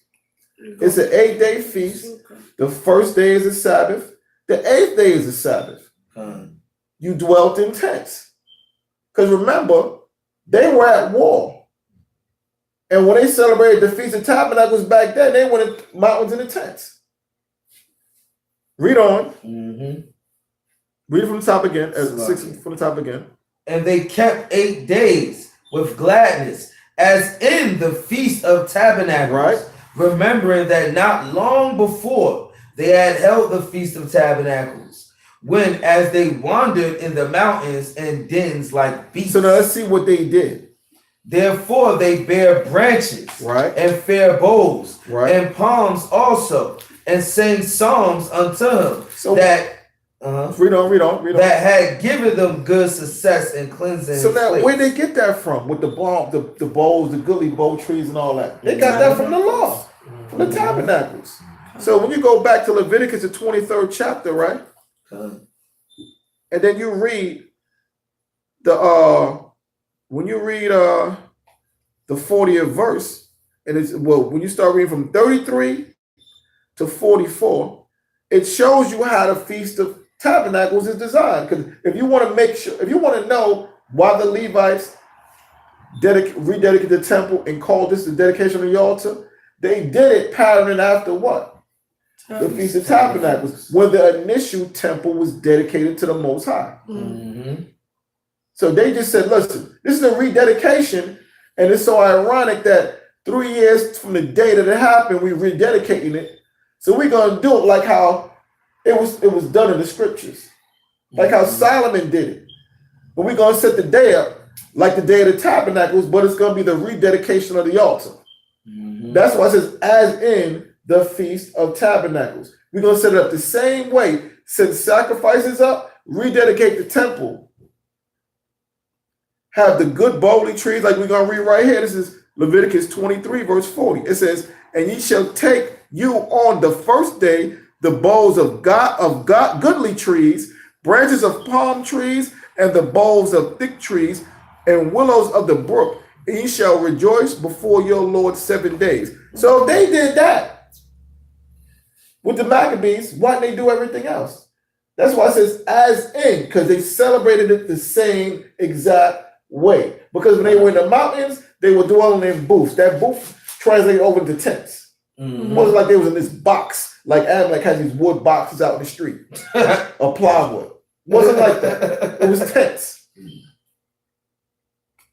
It's an 8-day feast. The first day is a Sabbath. The 8th day is a Sabbath. You dwelt in tents. Because remember, they were at war. And when they celebrated the Feast of Tabernacles back then, they went in mountains in the tents. Read on. Mm-hmm. Read it from the top again. 6 from the top again. And they kept 8 days with gladness, as in the Feast of Tabernacles, right? Remembering that not long before they had held the Feast of Tabernacles, when as they wandered in the mountains and dens like beasts. So now let's see what they did. Therefore they bear branches, right, and fair boughs, right, and palms also, and sang psalms unto him. So that read on. That had given them good success in cleansing. So now, where they get that from? With the bowls, the goodly bow trees, and all that? They got that from the law, from the tabernacles. So when you go back to Leviticus, the 23rd chapter, right? And then you read the when you read the 40th verse, and it's when you start reading from 33 to 44, it shows you how the Feast of Tabernacles is designed. Because if you want to make sure, if you want to know why the Levites rededicated the temple and called this the dedication of the altar, they did it patterning after what? The Feast of Tabernacles, where the initial temple was dedicated to the Most High. Mm-hmm. So they just said, listen, this is a rededication, and it's so ironic that 3 years from the day that it happened, we're rededicating it. So we're going to do it like how it was done in the scriptures, like how Solomon did it. But we're going to set the day up like the day of the tabernacles, but it's going to be the rededication of the altar. Mm-hmm. That's why it says, as in the Feast of Tabernacles. We're going to set it up the same way, set sacrifices up, rededicate the temple, have the good boldly trees like we're going to read right here. This is Leviticus 23, verse 40. It says, and ye shall take you on the first day the boughs of goodly trees, branches of palm trees, and the boughs of thick trees, and willows of the brook, and ye shall rejoice before your Lord 7 days. So if they did that with the Maccabees, why didn't they do everything else? That's why it says as in, because they celebrated it the same exact way. Because when they were in the mountains, they were dwelling in booths. That booth translated over to tents. Mm-hmm. It wasn't like they was in this box, like Amalek has these wood boxes out in the street, or plywood. It wasn't like that. It was tents.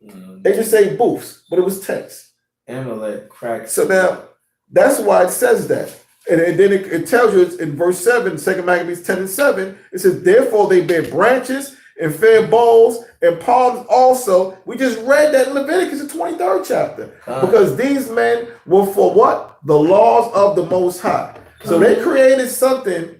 They just say booths, but it was tents. Amalek cracked. So now, that's why it says that. And then it tells you it's in verse 7, 2 Maccabees 10 and 7, it says, therefore they bear branches and fair bowls and palms also. We just read that in Leviticus, the 23rd chapter. Because these men were for what? The laws of the Most High. So they created something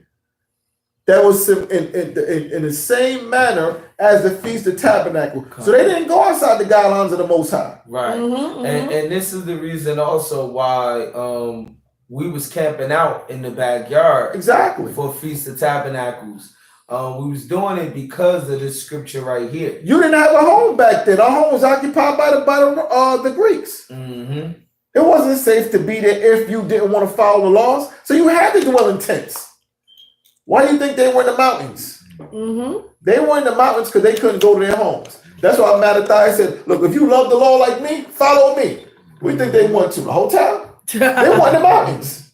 that was in the same manner as the Feast of Tabernacle. So they didn't go outside the guidelines of the Most High. Right. Mm-hmm, and this is the reason also why we was camping out in the backyard. Exactly. For Feast of Tabernacles. We was doing it because of this scripture right here. You didn't have a home back then. Our home was occupied by the Greeks. Mm-hmm. It wasn't safe to be there if you didn't want to follow the laws. So you had to dwell in tents. Why do you think they were in the mountains? Mm-hmm. They were in the mountains because they couldn't go to their homes. That's why Mathyahwah said, look, if you love the law like me, follow me. We think they went to the hotel. They were in the mountains.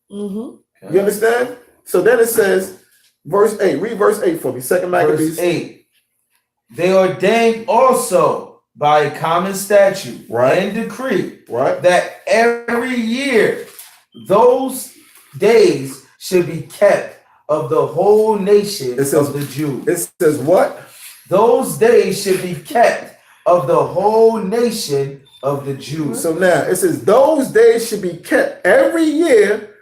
Mm-hmm. You understand? So then it says, verse 8, read verse 8 for me. 2 Maccabees. Verse 8. They ordained also by a common statute and decree that every year those days should be kept of the whole nation of the Jews. It says what? Those days should be kept of the whole nation of the Jews. So now it says those days should be kept every year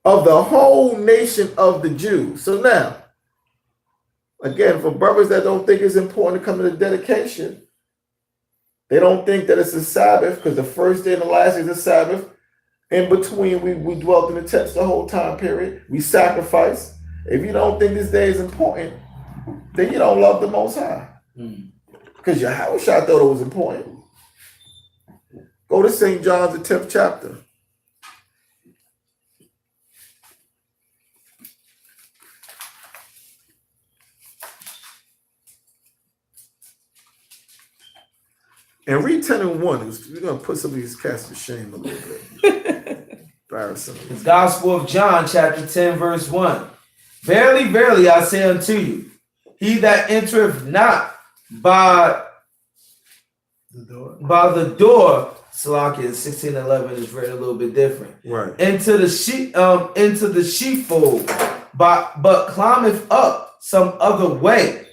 of the whole nation of the Jews. So now, again, for brothers that don't think it's important to come to the dedication, they don't think that it's a Sabbath because the first day and the last day is a Sabbath. In between, we dwelt in the tents the whole time period. We sacrificed. If you don't think this day is important, then you don't love the Most High. Because Yahweh thought it was important. Go to St. John's, the 10th chapter. And read 10 and 1. We're going to put some of these cats to shame a little bit. Embarrassing. It's Gospel of John, chapter 10, verse 1. Verily, verily, I say unto you, he that entereth not by the door, Salakia 16:11 is read a little bit different. Right. Into the sheepfold, but climbeth up some other way.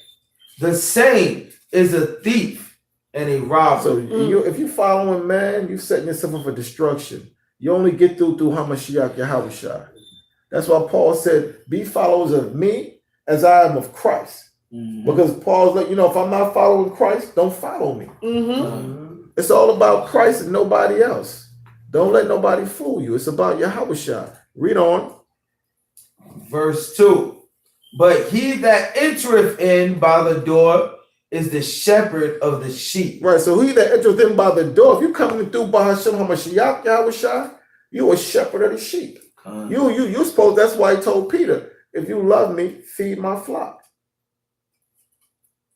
The same is a thief and a robber. So if you following man, you setting yourself up for destruction. You only get through Hamashiach Yahushua. That's why Paul said, be followers of me as I am of Christ. Mm-hmm. Because Paul's like, if I'm not following Christ, don't follow me. Mm-hmm. It's all about Christ and nobody else. Don't let nobody fool you. It's about Yahushua. Read on. Verse 2. But he that entereth in by the door is the shepherd of the sheep. Right. So he that entereth in by the door, if you coming through by Hashem HaMashiach Yahushua, you a shepherd of the sheep. You supposed, that's why he told Peter, if you love me, feed my flock.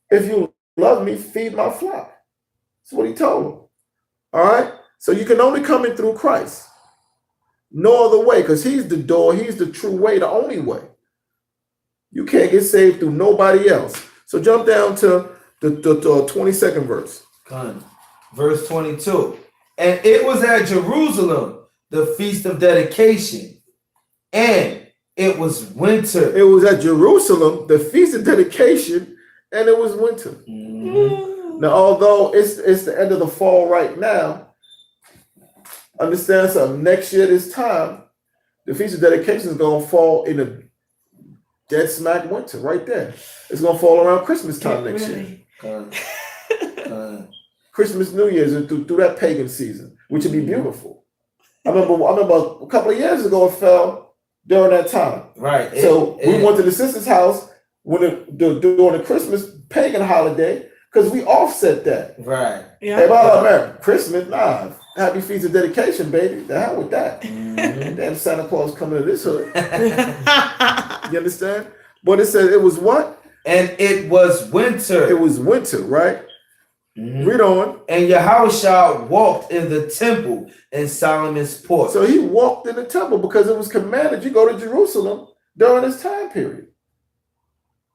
If you love me, feed my flock. That's what he told him. All right? So you can only come in through Christ. No other way, because he's the door, he's the true way, the only way. You can't get saved through nobody else. So jump down to the 22nd verse. Verse 22. And it was at Jerusalem, the feast of dedication, and it was winter. It was at Jerusalem, the feast of dedication, and it was winter. Mm-hmm. Now, although it's the end of the fall right now, understand something. Next year, this time, the feast of dedication is going to fall in a dead smack winter right there. It's going to fall around Christmas time next year. Christmas, New Year's, and through that pagan season, which would be beautiful. I remember a couple of years ago, it fell during that time. Right. So we went to the sister's house during the Christmas pagan holiday because we offset that. Right. Yeah. Everybody man, Christmas, nah. Happy Feast of Dedication, baby. The hell with that. Mm-hmm. Damn Santa Claus coming to this hood. You understand? But it said it was what? And it was winter. It was winter, right? Mm-hmm. Read on. And Yahushua walked in the temple in Solomon's porch. So he walked in the temple because it was commanded you go to Jerusalem during this time period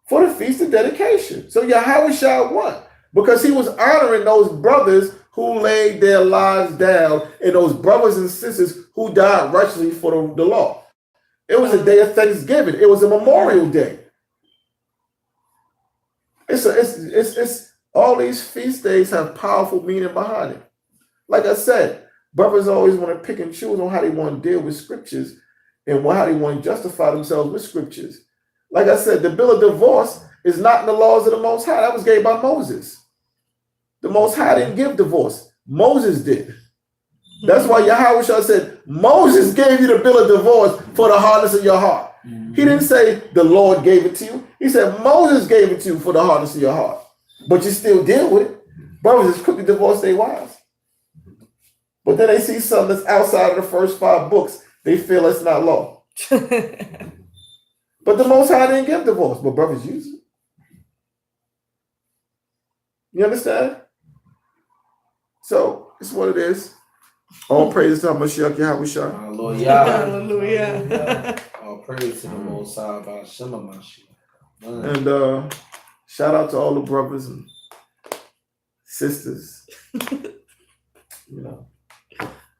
for the Feast of Dedication. So Yahushua what? Because he was honoring those brothers who laid their lives down and those brothers and sisters who died righteously for the law. It was a day of Thanksgiving. It was a Memorial Day. It's all these feast days have powerful meaning behind it. Like I said, brothers always want to pick and choose on how they want to deal with scriptures and how they want to justify themselves with scriptures. Like I said, the bill of divorce is not in the laws of the Most High. That was gave by Moses. The Most High didn't give divorce. Moses did. That's why Yahushua said, Moses gave you the bill of divorce for the hardness of your heart. Mm-hmm. He didn't say the Lord gave it to you. He said Moses gave it to you for the hardness of your heart. But you still deal with it. Brothers is quick to divorce their wives. But then they see something that's outside of the first 5 books. They feel it's not law. But the Most High didn't give divorce. But brothers use it. You understand? So it's what it is. All praise to Mashiach Yahushua. Hallelujah. Hallelujah. All praise to the Most High by Shema Mashiach. And shout out to all the brothers and sisters.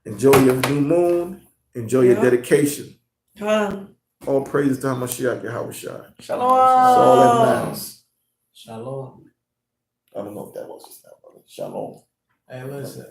Enjoy your new moon. Enjoy your dedication. All praise to Mashiach Yahushua. Shalom. That's all that matters. Shalom. I don't know if that was just that, brother. Shalom. Hey, listen.